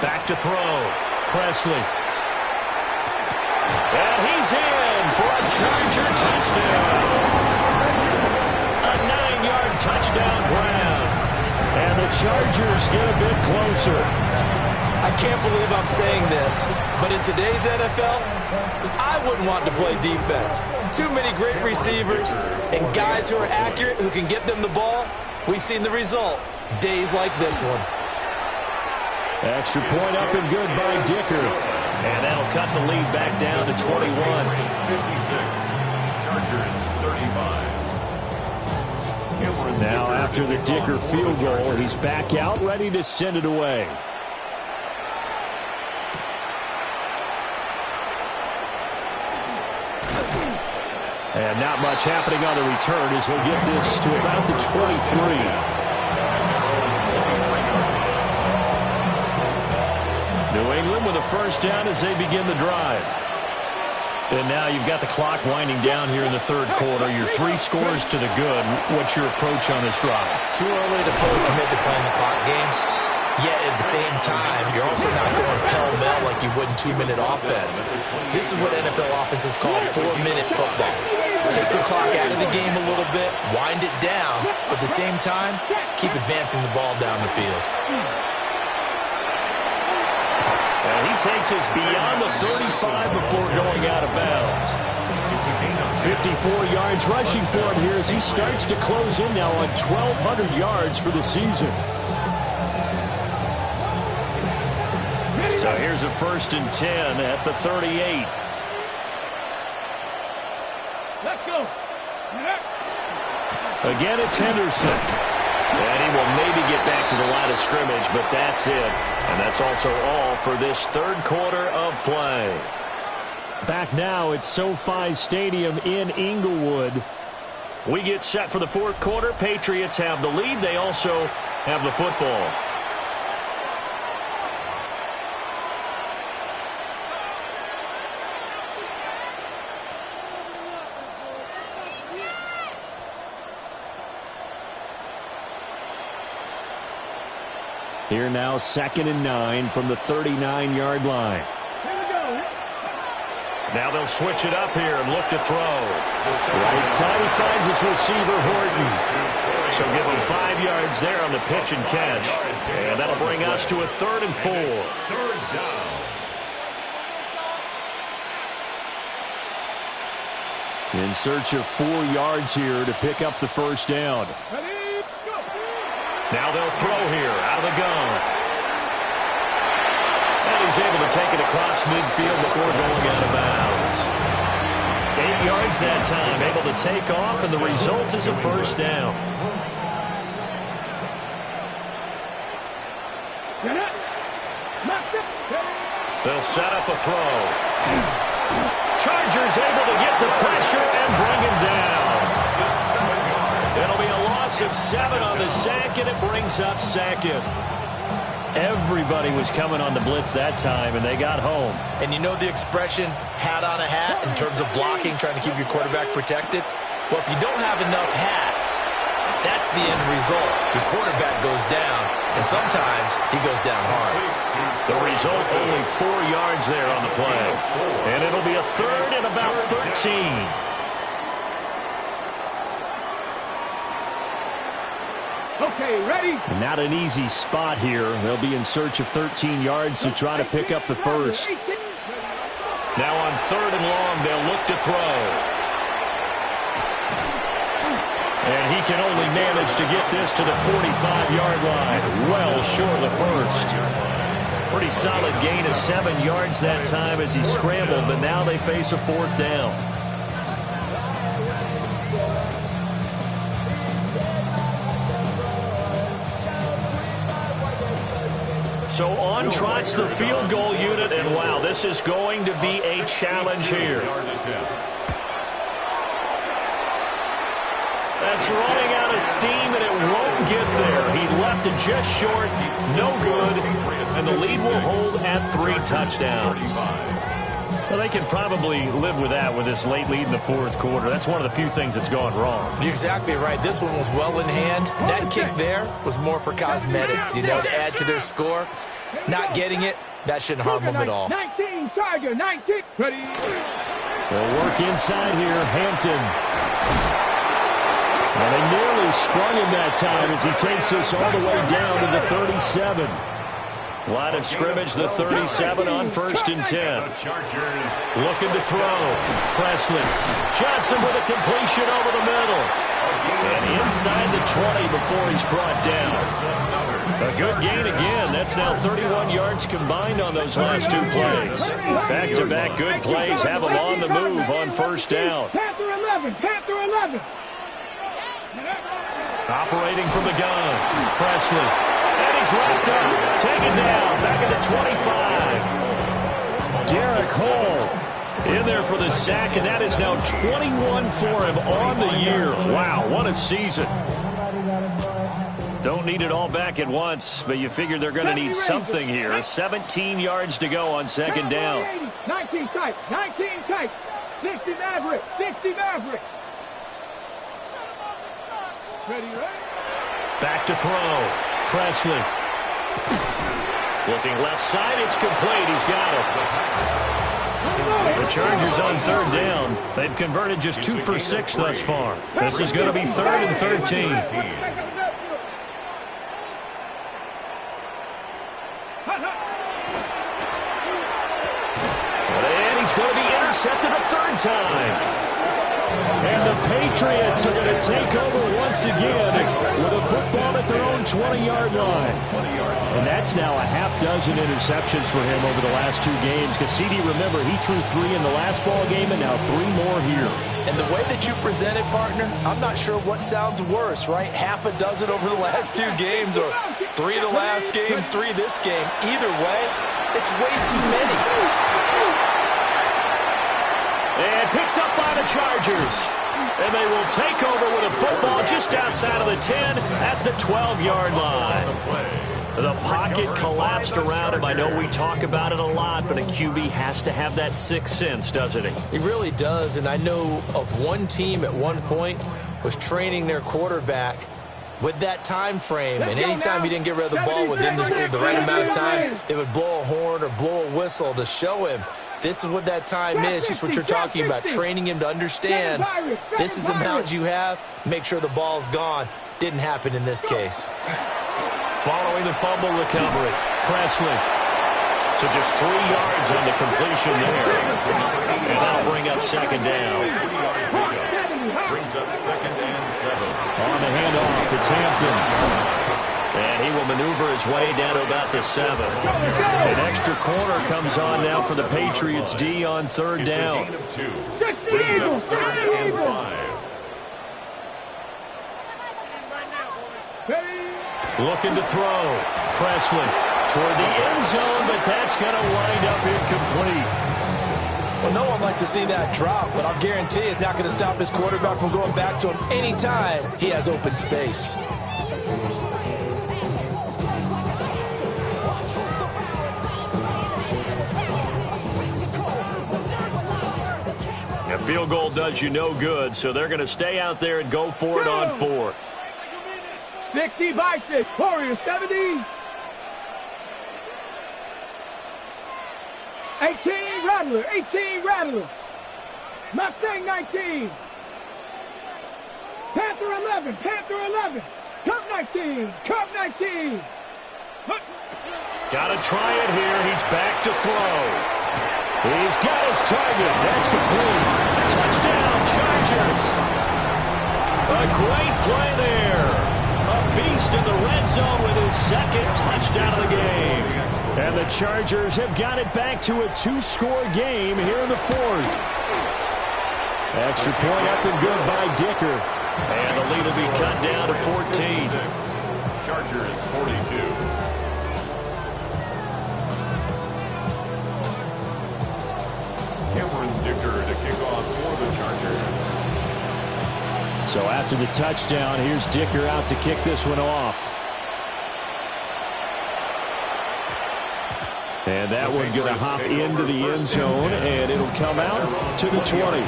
Back to throw. Presley. And he's in for a Charger touchdown. A 9-yard touchdown grab. And the Chargers get a bit closer. I can't believe I'm saying this, but in today's NFL, I wouldn't want to play defense? Too many great receivers and guys who are accurate who can get them the ball. We've seen the result. Days like this one. Extra point up and good by Dicker. And that'll cut the lead back down to 21. 56. Chargers 35. Now after the Dicker field goal, he's back out ready to send it away. And not much happening on the return as he'll get this to about the 23. New England with a first down as they begin the drive. And now you've got the clock winding down here in the third quarter. Your 3 scores to the good. What's your approach on this drive? Too early to fully commit to playing the clock game. Yet at the same time, you're also not going pell-mell like you would in 2-minute offense. This is what NFL offenses call 4-minute football. Take the clock out of the game a little bit, wind it down, but at the same time, keep advancing the ball down the field. And he takes us beyond the 35 before going out of bounds. 54 yards rushing for him here as he starts to close in now on 1,200 yards for the season. So here's a 1st and 10 at the 38. Let's go. Again, it's Henderson. And he will maybe get back to the line of scrimmage, but that's it. And that's also all for this third quarter of play. Back now at SoFi Stadium in Inglewood. We get set for the fourth quarter. Patriots have the lead. They also have the football. Here now 2nd and 9 from the 39-yard line. Now they'll switch it up here and look to throw. Right side, he finds his receiver, Horton. So give him 5 yards there on the pitch and catch. And that'll bring us to a 3rd and 4. Third down. In search of 4 yards here to pick up the first down. Now they'll throw here out of the gun. And he's able to take it across midfield before going out of bounds. 8 yards that time, able to take off, and the result is a first down. They'll set up a throw. Chargers able to get the pressure and bring him down. It'll be a loss of 7 on the sack, and it brings up 2nd. Everybody was coming on the blitz that time, and they got home. And you know the expression, hat on a hat, in terms of blocking, trying to keep your quarterback protected? Well, if you don't have enough hats, that's the end result. Your quarterback goes down, and sometimes he goes down hard. The result, only 4 yards there on the play. And it'll be a 3rd and about 13. Okay, ready? Not an easy spot here. They'll be in search of 13 yards to try to pick up the first. Now on 3rd and long, they'll look to throw. And he can only manage to get this to the 45-yard line. Well short of the first. Pretty solid gain of 7 yards that time as he scrambled, but now they face a 4th down. So on trots the field goal unit, and wow, this is going to be a challenge here. That's running out of steam, and it won't get there. He left it just short, no good, and the lead will hold at 3 touchdowns. Well, they can probably live with that with this late lead in the fourth quarter. That's one of the few things that's gone wrong. You're exactly right. This one was well in hand. That kick there was more for cosmetics, you know, to add to their score. Not getting it, that shouldn't harm them at all. 19, Tiger, 19. Ready? They'll work inside here, Hampton. And they nearly sprung him that time as he takes us all the way down to the 37. Line of scrimmage, the 37 on 1st and 10. Looking to throw. Presley. Johnson with a completion over the middle. And inside the 20 before he's brought down. A good gain again. That's now 31 yards combined on those last 2 plays. Back-to-back good plays have them on the move on 1st down. Panther 11, Panther 11. Operating from the gun. Presley. And he's wrapped up. Taken down. Back at the 25. Derek Hall in there for the sack, and that is now 21 for him on the year. Wow, what a season. Don't need it all back at once, but you figure they're going to need something here. 17 yards to go on 2nd down. 19 tight, 19 tight. 60 Mavericks, 60 Mavericks. Ready, ready? Back to throw. Presley. Looking left side, it's complete. He's got it. The Chargers on 3rd down. They've converted just 2 for 6 thus far. This is going to be 3rd and 13. And he's going to be intercepted a 3rd time. And the Patriots are going to take over once again with a football at their own 20-yard line. And that's now a half dozen interceptions for him over the last 2 games. Because CD, remember, he threw 3 in the last ball game and now 3 more here. And the way that you present it, partner, I'm not sure what sounds worse, right? Half a dozen over the last 2 games or 3 the last game, 3 this game. Either way, it's way too many. And picked up by the Chargers. And they will take over with a football just outside of the 10 at the 12-yard line. The pocket collapsed around him. I know we talk about it a lot, but a QB has to have that 6th sense, doesn't he? He really does, and I know of one team at one point was training their quarterback with that time frame, and anytime he didn't get rid of the ball within the right amount of time, they would blow a horn or blow a whistle to show him this is what that time is, just what you're talking about, training him to understand this is the amount you have, make sure the ball's gone. Didn't happen in this case. Following the fumble recovery, Presley. So just 3 yards on the completion there. And that'll bring up 2nd down. Brings up 2nd and 7. On the handoff, it's Hampton. And he will maneuver his way down to about the 7. An extra corner comes on now for the Patriots D on 3rd down. It's a gain of 2. Brings up 3rd and 5. Looking to throw. Presley toward the end zone, but that's going to wind up incomplete. Well, no one likes to see that drop, but I'll guarantee it's not going to stop his quarterback from going back to him anytime he has open space. A field goal does you no good, so they're going to stay out there and go for it on 4th. 60 by 6. Warriors 70. 18 Rattler. 18 Rattler. Mustang 19. Panther 11. Panther 11. Cub 19. Cub 19. Got to try it here. He's back to throw. He's got his target. That's complete. Touchdown, Chargers. A great play there. A beast in the red zone with his 2nd touchdown of the game. And the Chargers have got it back to a 2-score game here in the 4th. Extra point up and good by Dicker. And the lead will be cut down to 14. Chargers 42. Cameron Dicker to kick off for the Chargers. So after the touchdown, here's Dicker out to kick this one off. And that one going to hop into the end zone, and it'll come out to the 20.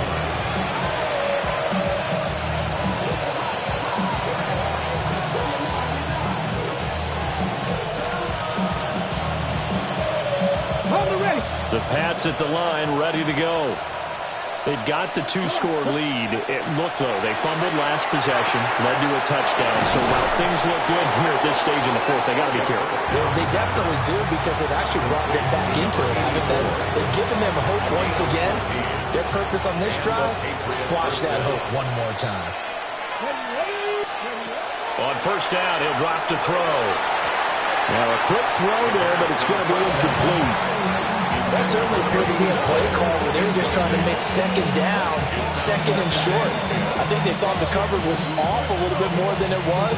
The Pats at the line, ready to go. They've got the two-score lead. Look, though, they fumbled last possession, led to a touchdown. So while things look good here at this stage in the fourth, they got to be careful. They definitely do, because they've actually brought them back into it, haven't they? They've given them hope once again. Their purpose on this drive, squash that hope one more time. On first down, he'll drop to throw. Now a quick throw there, but it's going to be incomplete. That certainly appeared to be a play call where they were just trying to make second down, second and short. I think they thought the coverage was off a little bit more than it was.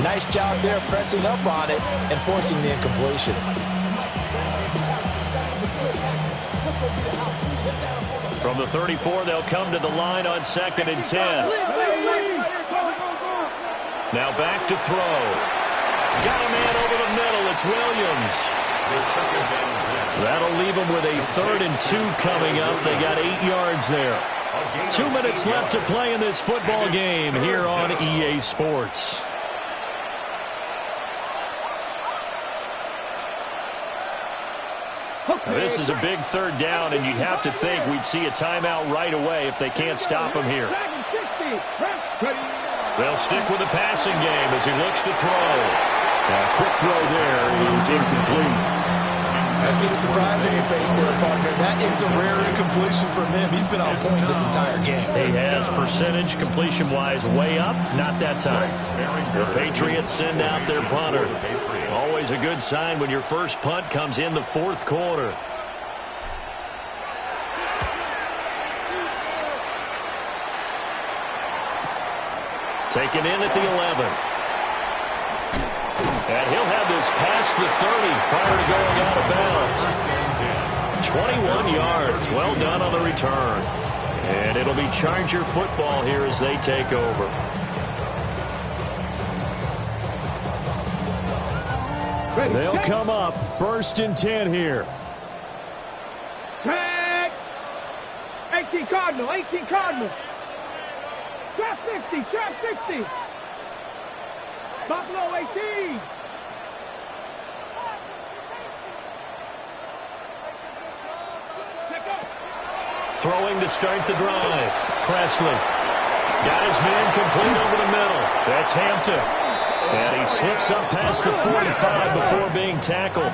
Nice job there pressing up on it and forcing the incompletion. From the 34, they'll come to the line on 2nd and 10. Now back to throw. Got a man over the middle. It's Williams. That'll leave them with a 3rd and 2 coming up. They got 8 yards there. 2 minutes left to play in this football game here on EA Sports. Now, this is a big 3rd down, and you'd have to think we'd see a timeout right away if they can't stop him here. They'll stick with the passing game as he looks to throw. A quick throw there is incomplete. I see the surprise in your face there, partner. That is a rare incompletion from him. He's been on point this entire game. He has percentage completion-wise way up. Not that time. The Patriots send out their punter. Always a good sign when your first punt comes in the 4th quarter. Taken in at the 11. And he'll have this past the 30 prior to going out of bounds. 21 yards. Well done on the return. And it'll be Charger football here as they take over. They'll come up 1st and 10 here. Tag. 18 Cardinal, 18 Cardinal. Trap 60, trap 60. Buffalo 18. Throwing to start the drive. Presley. Got his man complete over the middle. That's Hampton. And he slips up past the 45 before being tackled.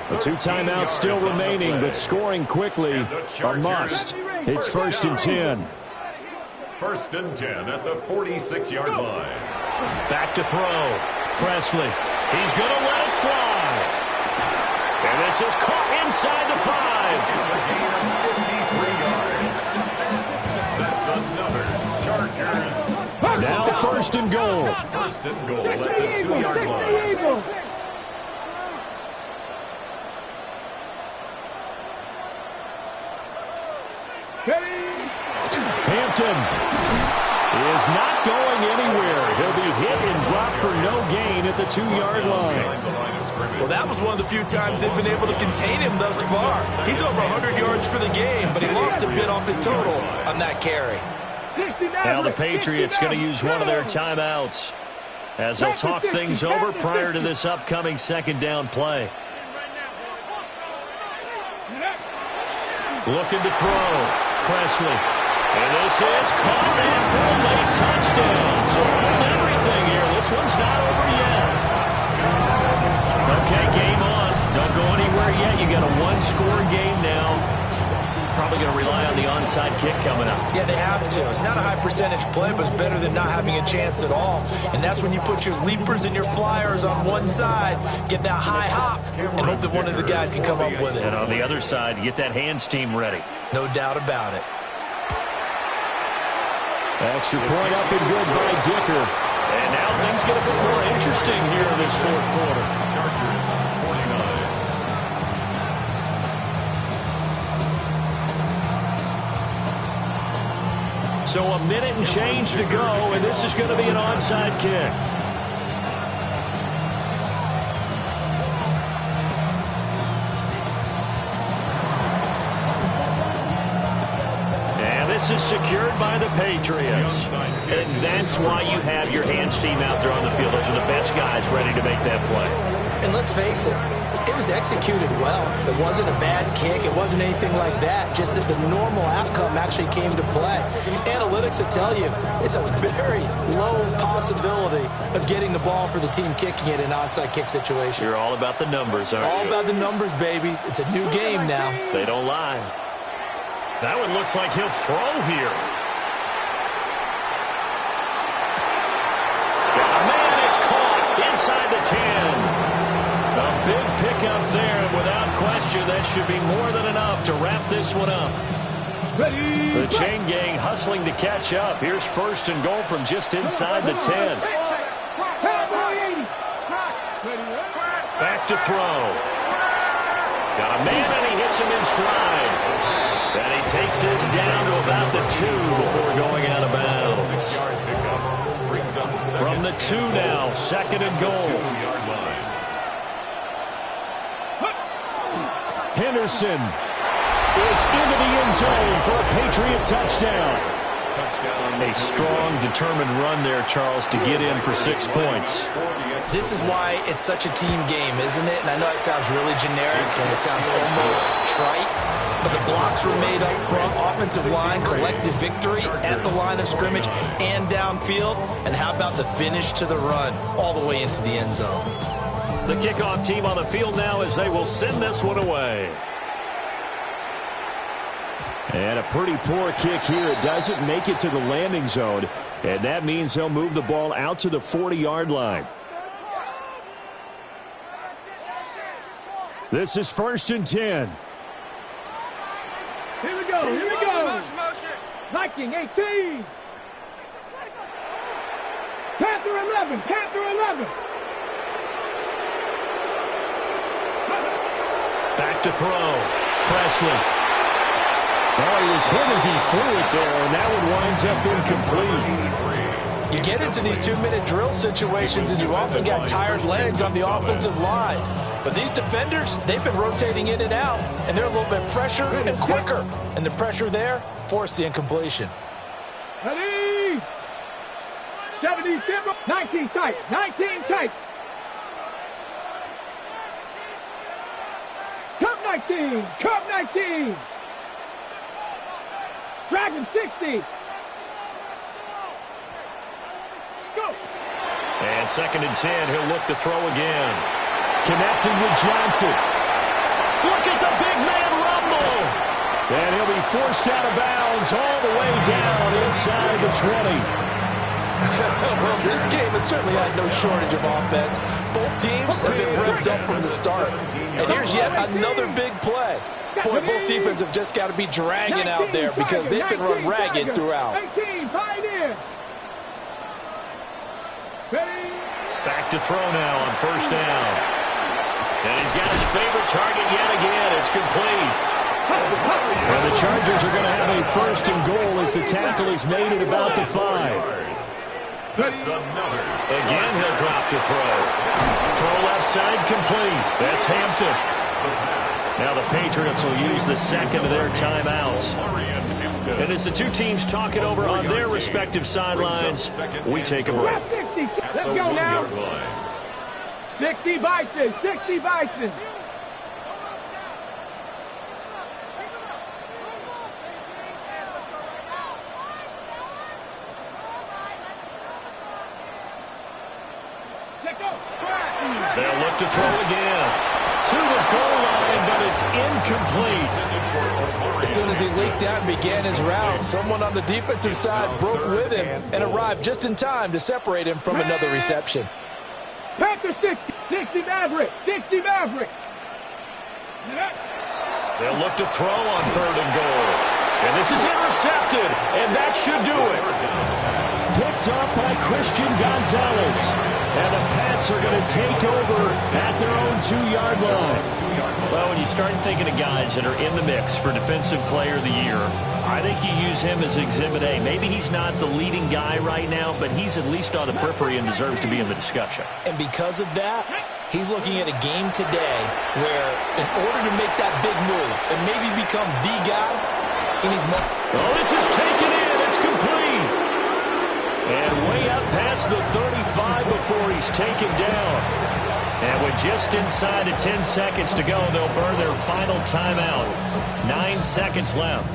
The 2 timeouts still remaining, but scoring quickly a must. It's 1st and 10. 1st and 10 at the 46-yard line. Back to throw. Presley. He's going to let it fly. And this is caught inside the 5. That's another Chargers. Now 1st and goal. 1st and goal at the 2-yard line. Hampton is not going anywhere. He'll be hit and dropped for no gain at the 2-yard line. Well, that was one of the few times they've been able to contain him thus far. He's over 100 yards for the game, but he lost a bit off his total on that carry. Now the Patriots going to use one of their timeouts as they'll talk things over prior to this upcoming 2nd down play. Looking to throw. Presley. And this is caught in for a late touchdown. So hold everything here. This one's not over yet. Okay, game on. Don't go anywhere yet. You got a 1-score game now. Probably going to rely on the onside kick coming up. Yeah, they have to. It's not a high percentage play, but it's better than not having a chance at all. And that's when you put your leapers and your flyers on one side, get that high hop, and hope that one of the guys can come up with it. And on the other side, get that hands team ready. No doubt about it. Extra point up and good by Dicker. And now things get a bit more interesting here in this 4th quarter. Chargers 49. So a minute and change to go, and this is going to be an onside kick. And this is secured by the Patriots. And that's why you have your hands team out there on the field. Those are the best guys ready to make that play. And let's face it, it was executed well. It wasn't a bad kick. It wasn't anything like that. Just that the normal outcome actually came to play. Analytics will tell you it's a very low possibility of getting the ball for the team kicking it in an onside kick situation. You're all about the numbers, aren't you? All about the numbers, baby. It's a new game now. They don't lie. That one looks like he'll throw here. Got a man, it's caught inside the 10. A big pickup there, and without question, that should be more than enough to wrap this one up. The chain gang hustling to catch up. Here's first and goal from just inside the 10. Back to throw. Got a man, and he hits him in stride. And he takes this down to about the 2 before going out of bounds. From the 2 now, second and goal. Henderson is into the end zone for a Patriot touchdown. A strong, determined run there, Charles, to get in for 6 points. This is why it's such a team game, isn't it? And I know it sounds really generic and it sounds almost trite, but the blocks were made up front, offensive line, collective victory at the line of scrimmage and downfield. And how about the finish to the run all the way into the end zone? The kickoff team on the field now as they will send this one away. And a pretty poor kick here. It doesn't make it to the landing zone. And that means they'll move the ball out to the 40-yard line. This is first and 10. Here we go, here we go. Motion. Viking 18. Panther 11, Panther 11. Back to throw. Presley. Well, he was hit as he threw it there, and that one winds up incomplete. You get into these 2-minute drill situations, and you often got tired legs on the offensive line. But these defenders, they've been rotating in and out, and they're a little bit fresher and quicker. And the pressure there forced the incompletion. Ready? 77, 19 tight, 19 tight. Cup 19, Cup 19. Dragon 60. Go. And second and 10, he'll look to throw again. Connecting with Johnson. Look at the big man rumble. And he'll be forced out of bounds all the way down inside the 20. Well, this game has certainly had no shortage of offense. Both teams have been revved up from the start. And here's yet another big play. Boy, both defenses have just got to be dragging out there because they've been run ragged throughout. 18, Pioneer. Back to throw now on first down. And he's got his favorite target yet again. It's complete. And the Chargers are going to have a first and goal as the tackle is made at about the 5. That's another. Again, he'll drop to throw. Throw left side complete. That's Hampton. Now the Patriots will use the second of their timeouts. And as the two teams talk it over on their respective sidelines, we take a break. 60. Let's go now. 60 Bison, 60 Bison. They'll look to throw again. To the goal line, but it's incomplete. As soon as he leaked out and began his route, someone on the defensive side broke with him and arrived just in time to separate him from another reception. Panther 60, 60 Maverick, 60 Maverick. They'll look to throw on third and goal. And this is intercepted, and that should do it. Picked up by Christian Gonzalez. And the Pats are going to take over at their own 2-yard line. Well, when you start thinking of guys that are in the mix for Defensive Player of the Year, I think you use him as Exhibit A. Maybe he's not the leading guy right now, but he's at least on the periphery and deserves to be in the discussion. And because of that, he's looking at a game today where in order to make that big move and maybe become the guy, he needs more. Oh, this is taken in. It's complete. And way up past the 35 before he's taken down. And with just inside of 10 seconds to go, they'll burn their final timeout. 9 seconds left.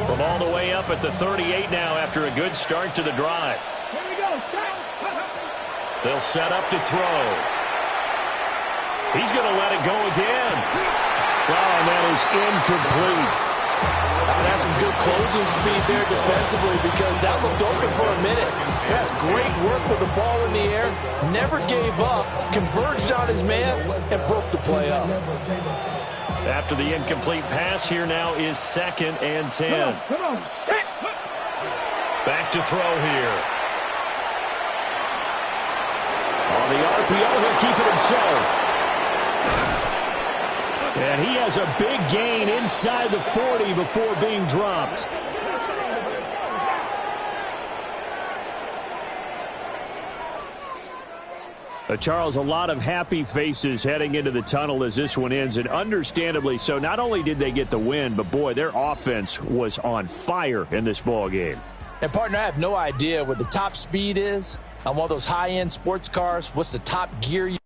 From all the way up at the 38 now after a good start to the drive. Here we go. Start. They'll set up to throw. He's going to let it go again. Wow, and that is incomplete. That's some good closing speed there defensively because that looked open for a minute. That's great work with the ball in the air. Never gave up, converged on his man, and broke the play up. After the incomplete pass, here now is 2nd and 10. Come on. Set. Back to throw here. On the RPO, he'll keep it himself. And he has a big gain inside the 40 before being dropped. Charles, a lot of happy faces heading into the tunnel as this one ends, and understandably so. Not only did they get the win, but, boy, their offense was on fire in this ball game. And, partner, I have no idea what the top speed is on one of those high-end sports cars. What's the top gear?